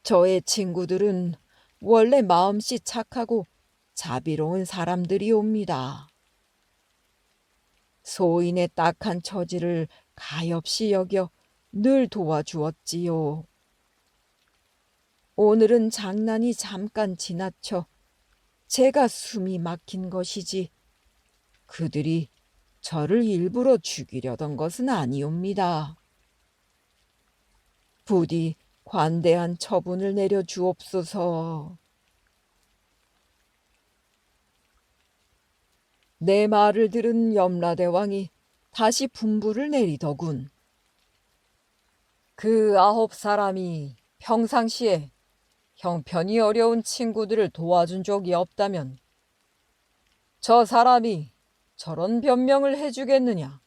저의 친구들은 원래 마음씨 착하고 자비로운 사람들이옵니다. 소인의 딱한 처지를 가엾이 여겨 늘 도와주었지요. 오늘은 장난이 잠깐 지나쳐 제가 숨이 막힌 것이지 그들이 저를 일부러 죽이려던 것은 아니옵니다. 부디 관대한 처분을 내려 주옵소서. 내 말을 들은 염라대왕이 다시 분부를 내리더군. 그 9사람이 평상시에 형편이 어려운 친구들을 도와준 적이 없다면 저 사람이 저런 변명을 해주겠느냐?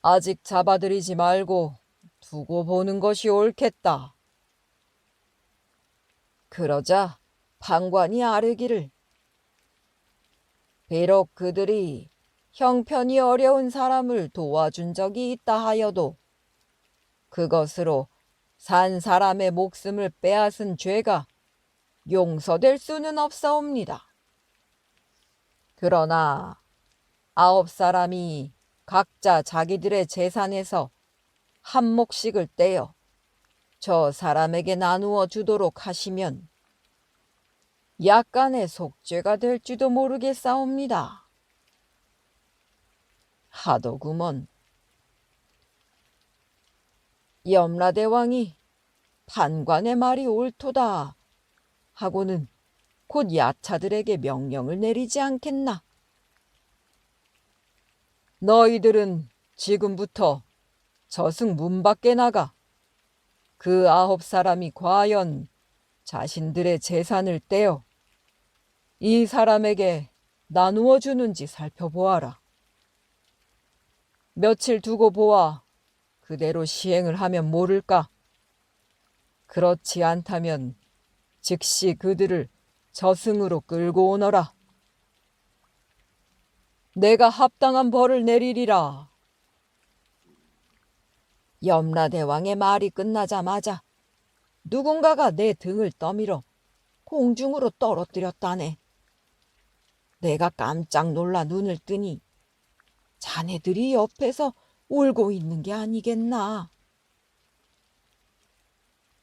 아직 잡아들이지 말고 두고 보는 것이 옳겠다. 그러자 판관이 아뢰기를 비록 그들이 형편이 어려운 사람을 도와준 적이 있다 하여도 그것으로 산 사람의 목숨을 빼앗은 죄가 용서될 수는 없사옵니다. 그러나 9사람이 각자 자기들의 재산에서 한 몫씩을 떼어 저 사람에게 나누어 주도록 하시면 약간의 속죄가 될지도 모르겠사옵니다. 하더구먼. 염라대왕이 판관의 말이 옳도다 하고는 곧 야차들에게 명령을 내리지 않겠나? 너희들은 지금부터 저승 문 밖에 나가 그 9사람이 과연 자신들의 재산을 떼어 이 사람에게 나누어 주는지 살펴보아라. 며칠 두고 보아 그대로 시행을 하면 모를까? 그렇지 않다면 즉시 그들을 저승으로 끌고 오너라. 내가 합당한 벌을 내리리라. 염라대왕의 말이 끝나자마자 누군가가 내 등을 떠밀어 공중으로 떨어뜨렸다네. 내가 깜짝 놀라 눈을 뜨니 자네들이 옆에서 울고 있는 게 아니겠나.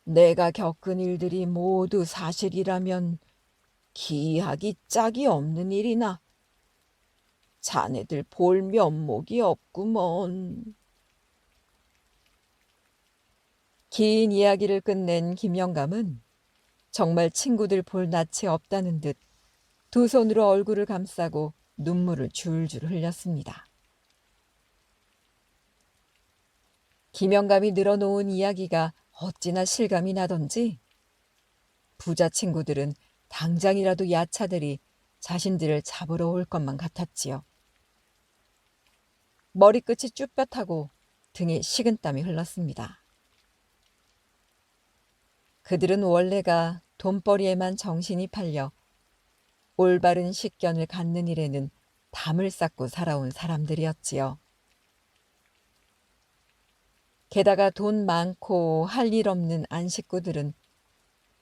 내가 겪은 일들이 모두 사실이라면 기이하기 짝이 없는 일이나 자네들 볼 면목이 없구먼. 긴 이야기를 끝낸 김영감은 정말 친구들 볼 낯이 없다는 듯 두 손으로 얼굴을 감싸고 눈물을 줄줄 흘렸습니다. 김영감이 늘어놓은 이야기가 어찌나 실감이 나던지 부자 친구들은 당장이라도 야차들이 자신들을 잡으러 올 것만 같았지요. 머리끝이 쭈뼛하고 등에 식은땀이 흘렀습니다. 그들은 원래가 돈벌이에만 정신이 팔려 올바른 식견을 갖는 일에는 담을 쌓고 살아온 사람들이었지요. 게다가 돈 많고 할 일 없는 안 식구들은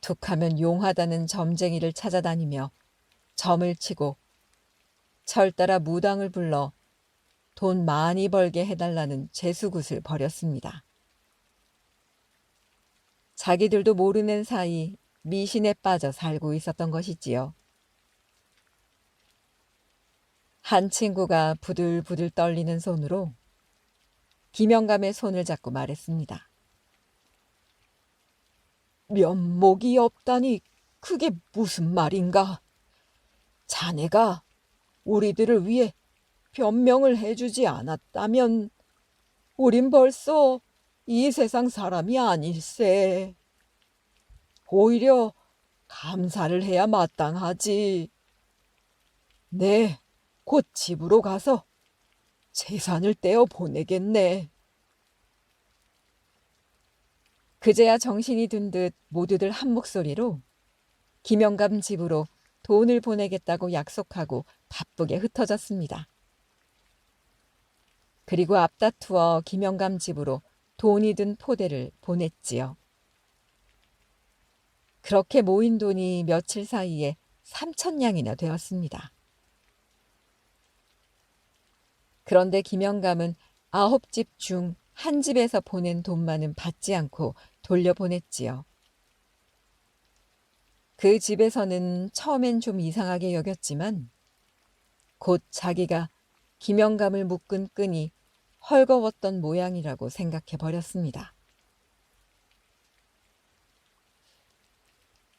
툭하면 용하다는 점쟁이를 찾아다니며 점을 치고 철따라 무당을 불러 돈 많이 벌게 해달라는 죄수굿을 벌였습니다. 자기들도 모르는 사이 미신에 빠져 살고 있었던 것이지요. 한 친구가 부들부들 떨리는 손으로 김영감의 손을 잡고 말했습니다. 면목이 없다니 그게 무슨 말인가? 자네가 우리들을 위해 변명을 해주지 않았다면 우린 벌써 이 세상 사람이 아닐세. 오히려 감사를 해야 마땅하지. 네, 곧 집으로 가서 재산을 떼어 보내겠네. 그제야 정신이 든 듯 모두들 한 목소리로 김영감 집으로 돈을 보내겠다고 약속하고 바쁘게 흩어졌습니다. 그리고 앞다투어 김영감 집으로 돈이 든 포대를 보냈지요. 그렇게 모인 돈이 며칠 사이에 3,000냥이나 되었습니다. 그런데 김영감은 9집 중 한 집에서 보낸 돈만은 받지 않고 돌려보냈지요. 그 집에서는 처음엔 좀 이상하게 여겼지만 곧 자기가 김영감을 묶은 끈이 헐거웠던 모양이라고 생각해 버렸습니다.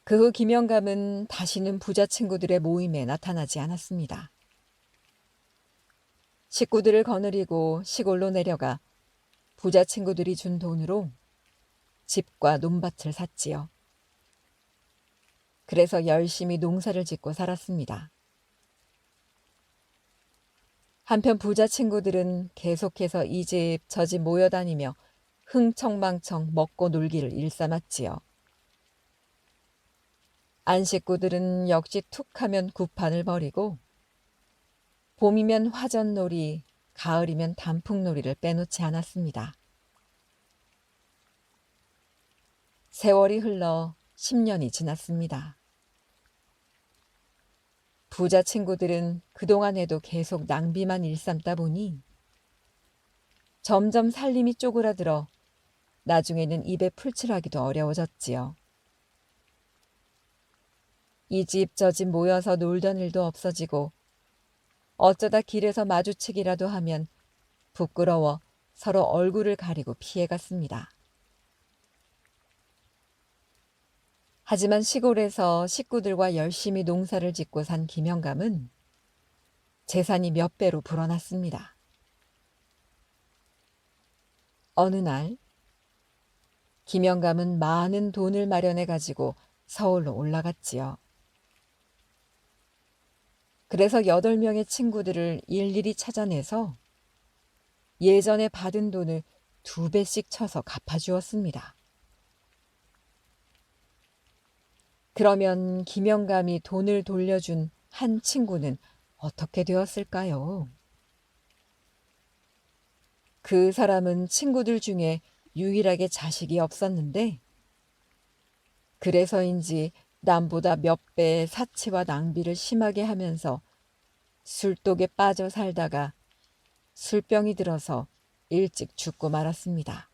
그 후 김영감은 다시는 부자 친구들의 모임에 나타나지 않았습니다. 식구들을 거느리고 시골로 내려가 부자 친구들이 준 돈으로 집과 논밭을 샀지요. 그래서 열심히 농사를 짓고 살았습니다. 한편 부자 친구들은 계속해서 이 집 저 집 모여다니며 흥청망청 먹고 놀기를 일삼았지요. 안 식구들은 역시 툭하면 구판을 벌이고 봄이면 화전놀이, 가을이면 단풍놀이를 빼놓지 않았습니다. 세월이 흘러 10년이 지났습니다. 부자 친구들은 그동안에도 계속 낭비만 일삼다 보니 점점 살림이 쪼그라들어 나중에는 입에 풀칠하기도 어려워졌지요. 이 집 저 집 모여서 놀던 일도 없어지고 어쩌다 길에서 마주치기라도 하면 부끄러워 서로 얼굴을 가리고 피해갔습니다. 하지만 시골에서 식구들과 열심히 농사를 짓고 산 김영감은 재산이 몇 배로 불어났습니다. 어느 날 김영감은 많은 돈을 마련해 가지고 서울로 올라갔지요. 그래서 8명의 친구들을 일일이 찾아내서 예전에 받은 돈을 2배씩 쳐서 갚아주었습니다. 그러면 김영감이 돈을 돌려준 한 친구는 어떻게 되었을까요? 그 사람은 친구들 중에 유일하게 자식이 없었는데 그래서인지 남보다 몇 배의 사치와 낭비를 심하게 하면서 술독에 빠져 살다가 술병이 들어서 일찍 죽고 말았습니다.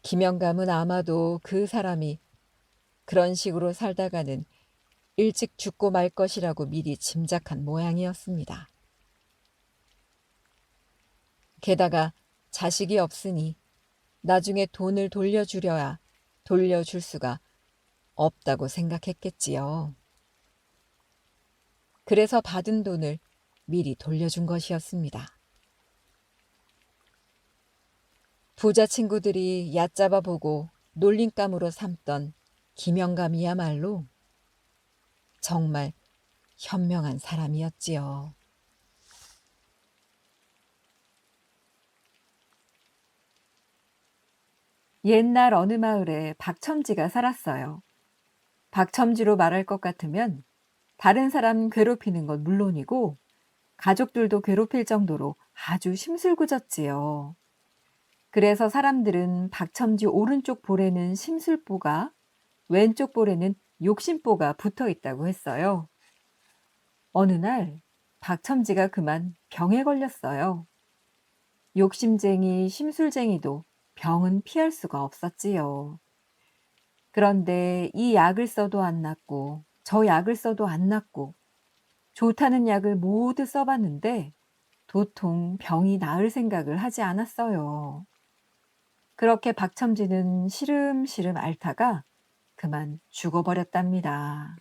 김영감은 아마도 그 사람이 그런 식으로 살다가는 일찍 죽고 말 것이라고 미리 짐작한 모양이었습니다. 게다가 자식이 없으니 나중에 돈을 돌려주려야 돌려줄 수가 없다고 생각했겠지요. 그래서 받은 돈을 미리 돌려준 것이었습니다. 부자 친구들이 얕잡아 보고 놀림감으로 삼던 김영감이야말로 정말 현명한 사람이었지요. 옛날 어느 마을에 박첨지가 살았어요. 박첨지로 말할 것 같으면 다른 사람 괴롭히는 건 물론이고 가족들도 괴롭힐 정도로 아주 심술궂었지요. 그래서 사람들은 박첨지 오른쪽 볼에는 심술보가, 왼쪽 볼에는 욕심보가 붙어 있다고 했어요. 어느 날 박첨지가 그만 병에 걸렸어요. 욕심쟁이, 심술쟁이도 병은 피할 수가 없었지요. 그런데 이 약을 써도 안 낫고 저 약을 써도 안 낫고 좋다는 약을 모두 써봤는데 도통 병이 나을 생각을 하지 않았어요. 그렇게 박첨지는 시름시름 앓다가 그만 죽어버렸답니다.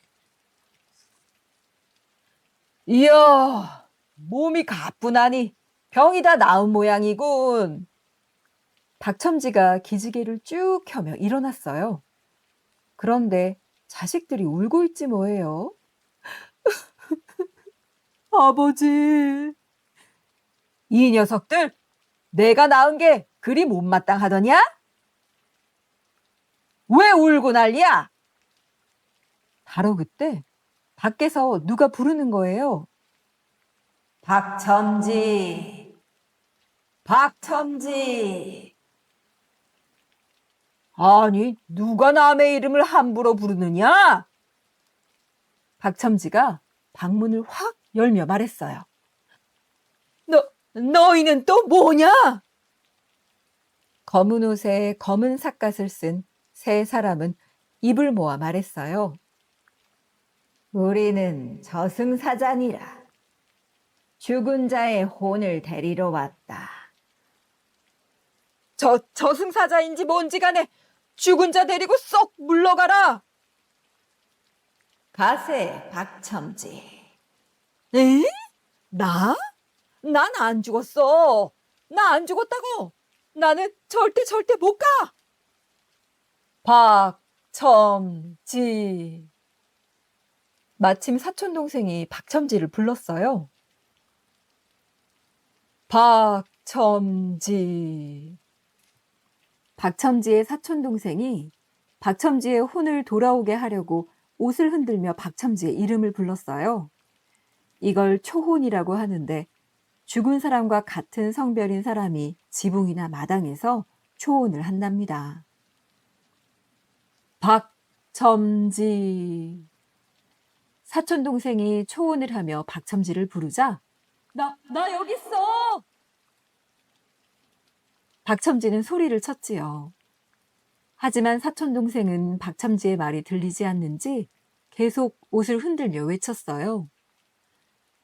이야, 몸이 가뿐하니 병이 다 나은 모양이군. 박첨지가 기지개를 쭉 켜며 일어났어요. 그런데 자식들이 울고 있지 뭐예요. 아버지, 이 녀석들 내가 낳은 게 그리 못마땅하더냐? 왜 울고 난리야? 바로 그때 밖에서 누가 부르는 거예요. 박첨지, 박첨지. 아니, 누가 남의 이름을 함부로 부르느냐? 박첨지가 방문을 확 열며 말했어요. 너희는 또 뭐냐? 검은 옷에 검은 삿갓을 쓴 세 사람은 입을 모아 말했어요. 우리는 저승사자니라. 죽은 자의 혼을 데리러 왔다. 저승사자인지 뭔지 간에 죽은 자 데리고 쏙 물러가라. 가세, 박첨지. 에? 나? 난 안 죽었어. 나 안 죽었다고. 나는 절대 못 가. 박첨지. 마침 사촌동생이 박첨지를 불렀어요. 박첨지. 박첨지의 사촌동생이 박첨지의 혼을 돌아오게 하려고 옷을 흔들며 박첨지의 이름을 불렀어요. 이걸 초혼이라고 하는데 죽은 사람과 같은 성별인 사람이 지붕이나 마당에서 초혼을 한답니다. 박첨지. 사촌 동생이 초혼을 하며 박첨지를 부르자 나 여기 있어! 박첨지는 소리를 쳤지요. 하지만 사촌 동생은 박첨지의 말이 들리지 않는지 계속 옷을 흔들며 외쳤어요.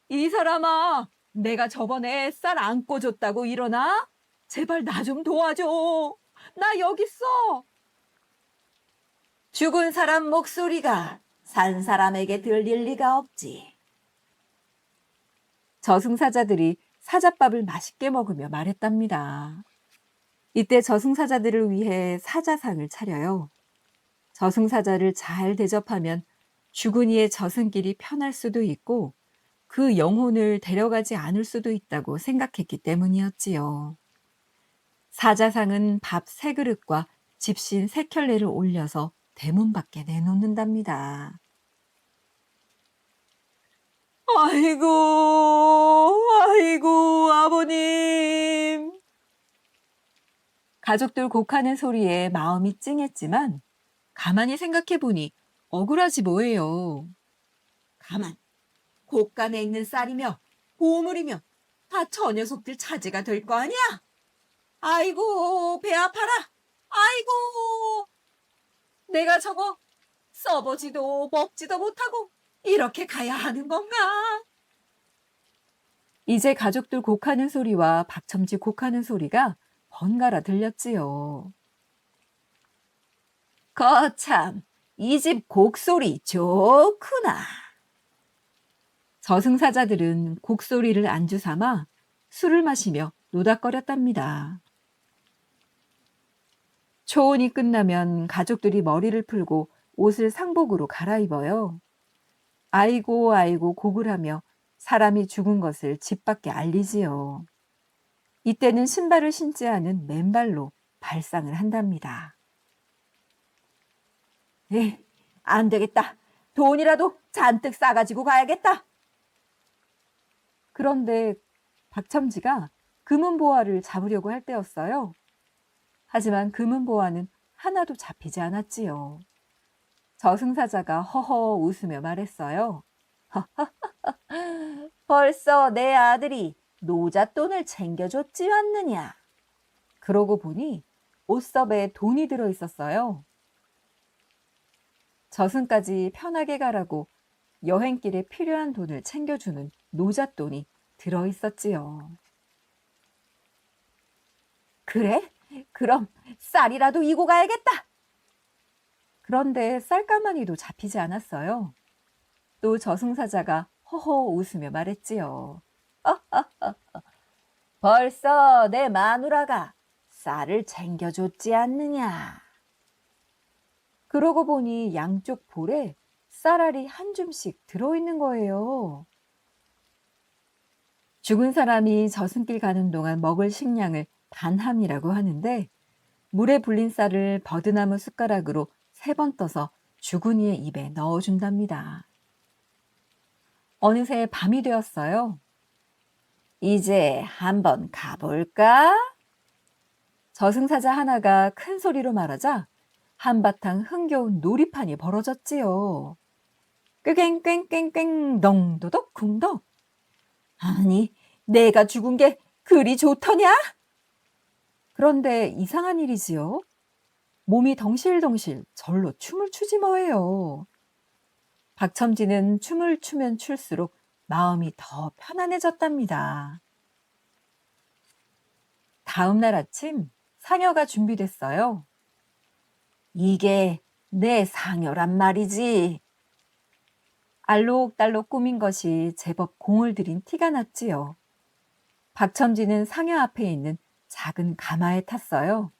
이 사람아, 내가 저번에 쌀 안 꿔줬다고 일어나? 제발 나 좀 도와줘. 나 여기 있어. 죽은 사람 목소리가 산 사람에게 들릴 리가 없지. 저승사자들이 사자밥을 맛있게 먹으며 말했답니다. 이때 저승사자들을 위해 사자상을 차려요. 저승사자를 잘 대접하면 죽은 이의 저승길이 편할 수도 있고 그 영혼을 데려가지 않을 수도 있다고 생각했기 때문이었지요. 사자상은 밥 3그릇과 집신 3켤레를 올려서 대문 밖에 내놓는답니다. 아이고, 아버님. 가족들 곡하는 소리에 마음이 찡했지만 가만히 생각해보니 억울하지 뭐예요. 가만, 곳간에 있는 쌀이며 보물이며 다 저 녀석들 차지가 될 거 아니야? 아이고, 배 아파라. 아이고, 내가 저거 써보지도 먹지도 못하고 이렇게 가야 하는 건가? 이제 가족들 곡하는 소리와 박첨지 곡하는 소리가 번갈아 들렸지요. 거참, 이 집 곡소리 좋구나. 저승사자들은 곡소리를 안주 삼아 술을 마시며 노닥거렸답니다. 초혼이 끝나면 가족들이 머리를 풀고 옷을 상복으로 갈아입어요. 아이고 곡을 하며 사람이 죽은 것을 집 밖에 알리지요. 이때는 신발을 신지 않은 맨발로 발상을 한답니다. 안 되겠다. 돈이라도 잔뜩 싸가지고 가야겠다. 그런데 박첨지가 금은보화를 잡으려고 할 때였어요. 하지만 금은보화는 하나도 잡히지 않았지요. 저승사자가 허허 웃으며 말했어요. 벌써 내 아들이 노잣돈을 챙겨줬지 않느냐. 그러고 보니 옷섭에 돈이 들어 있었어요. 저승까지 편하게 가라고 여행길에 필요한 돈을 챙겨주는 노잣돈이 들어 있었지요. 그래? 그럼 쌀이라도 이고 가야겠다. 그런데 쌀가마니도 잡히지 않았어요. 또 저승사자가 허허 웃으며 말했지요. 벌써 내 마누라가 쌀을 챙겨줬지 않느냐. 그러고 보니 양쪽 볼에 쌀알이 한 줌씩 들어있는 거예요. 죽은 사람이 저승길 가는 동안 먹을 식량을 반함이라고 하는데 물에 불린 쌀을 버드나무 숟가락으로 3번 떠서 죽은 이의 입에 넣어준답니다. 어느새 밤이 되었어요. 이제 한번 가볼까? 저승사자 하나가 큰 소리로 말하자 한바탕 흥겨운 놀이판이 벌어졌지요. 꾀꽹꽹꽹꽹 덩도덕 쿵덕. 아니, 내가 죽은 게 그리 좋더냐? 그런데 이상한 일이지요. 몸이 덩실덩실 절로 춤을 추지 뭐예요. 박첨지는 춤을 추면 출수록 마음이 더 편안해졌답니다. 다음 날 아침 상여가 준비됐어요. 이게 내 상여란 말이지. 알록달록 꾸민 것이 제법 공을 들인 티가 났지요. 박첨지는 상여 앞에 있는 작은 가마에 탔어요.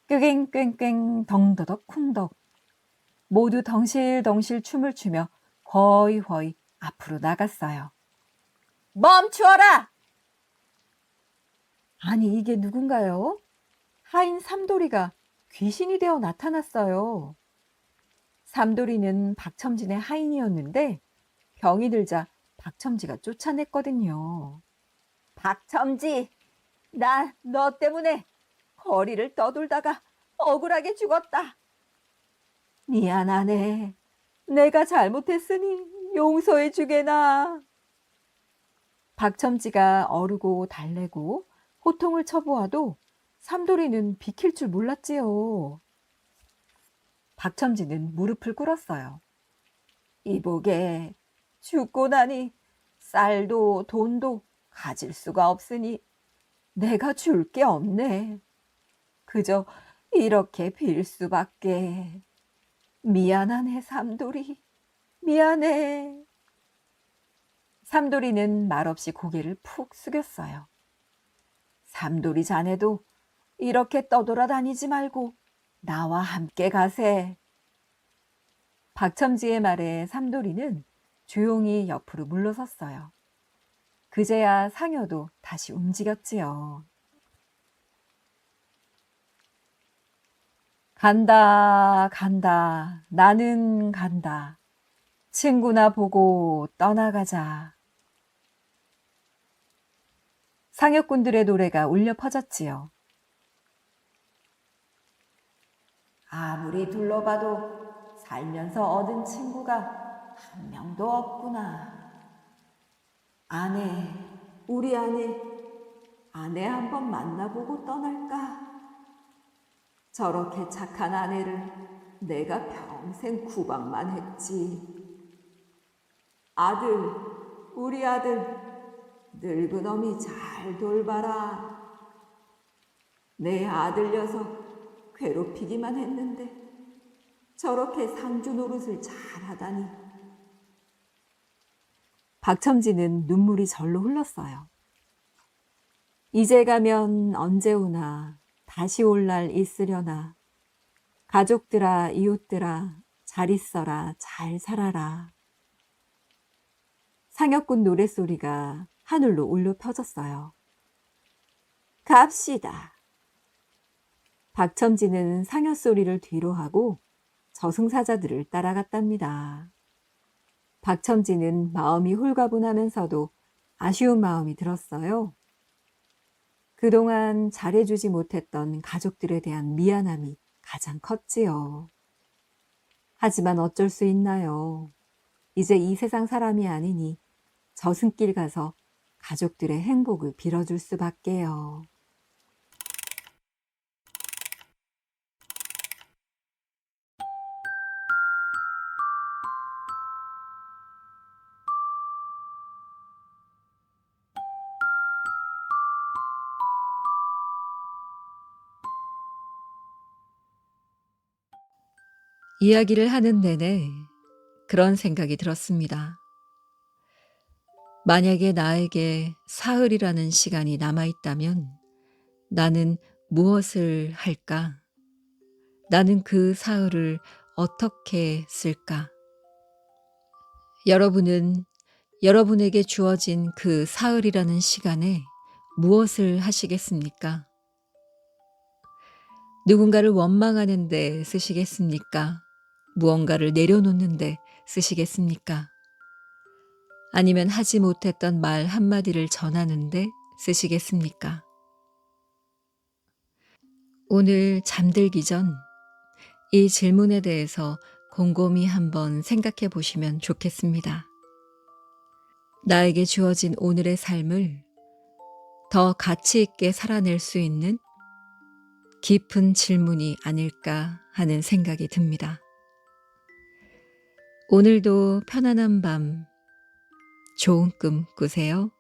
꾀꽹꽹꽹 덩더덕 쿵덕. 모두 덩실덩실 춤을 추며 허이허이 앞으로 나갔어요. 멈추어라! 아니 이게 누군가요? 하인 삼돌이가 귀신이 되어 나타났어요. 삼돌이는 박첨진의 하인이었는데 병이 들자 박첨지가 쫓아냈거든요. 박첨지, 나 너 때문에 거리를 떠돌다가 억울하게 죽었다. 미안하네. 내가 잘못했으니 용서해 주게나. 박첨지가 어르고 달래고 호통을 쳐보아도 삼돌이는 비킬 줄 몰랐지요. 박첨지는 무릎을 꿇었어요. 이보게, 죽고 나니 쌀도 돈도 가질 수가 없으니 내가 줄 게 없네. 그저 이렇게 빌 수밖에. 미안하네, 삼돌이. 미안해. 삼돌이는 말없이 고개를 푹 숙였어요. 삼돌이 자네도 이렇게 떠돌아다니지 말고 나와 함께 가세. 박첨지의 말에 삼돌이는 조용히 옆으로 물러섰어요. 그제야 상여도 다시 움직였지요. 간다, 간다. 나는 간다. 친구나 보고 떠나가자. 상여꾼들의 노래가 울려 퍼졌지요. 아무리 둘러봐도 살면서 얻은 친구가 한 명도 없구나. 아내, 우리 아내 한번 만나보고 떠날까? 저렇게 착한 아내를 내가 평생 구박만 했지. 아들, 우리 아들, 늙은 어미 잘 돌봐라. 내 아들 녀석 괴롭히기만 했는데 저렇게 상주 노릇을 잘하다니. 박첨지는 눈물이 절로 흘렀어요. 이제 가면 언제 오나 다시 올 날 있으려나. 가족들아, 이웃들아, 잘 있어라, 잘 살아라. 상여꾼 노랫소리가 하늘로 울려 퍼졌어요. 갑시다. 박첨지는 상여 소리를 뒤로 하고 저승사자들을 따라갔답니다. 박첨지는 마음이 홀가분하면서도 아쉬운 마음이 들었어요. 그동안 잘해주지 못했던 가족들에 대한 미안함이 가장 컸지요. 하지만 어쩔 수 있나요? 이제 이 세상 사람이 아니니 저승길 가서 가족들의 행복을 빌어줄 수밖에요. 이야기를 하는 내내 그런 생각이 들었습니다. 만약에 나에게 사흘이라는 시간이 남아있다면 나는 무엇을 할까? 나는 그 사흘을 어떻게 쓸까? 여러분은 여러분에게 주어진 그 사흘이라는 시간에 무엇을 하시겠습니까? 누군가를 원망하는 데 쓰시겠습니까? 무언가를 내려놓는 데 쓰시겠습니까? 아니면 하지 못했던 말 한마디를 전하는 데 쓰시겠습니까? 오늘 잠들기 전 이 질문에 대해서 곰곰이 한번 생각해 보시면 좋겠습니다. 나에게 주어진 오늘의 삶을 더 가치 있게 살아낼 수 있는 깊은 질문이 아닐까 하는 생각이 듭니다. 오늘도 편안한 밤, 좋은 꿈 꾸세요.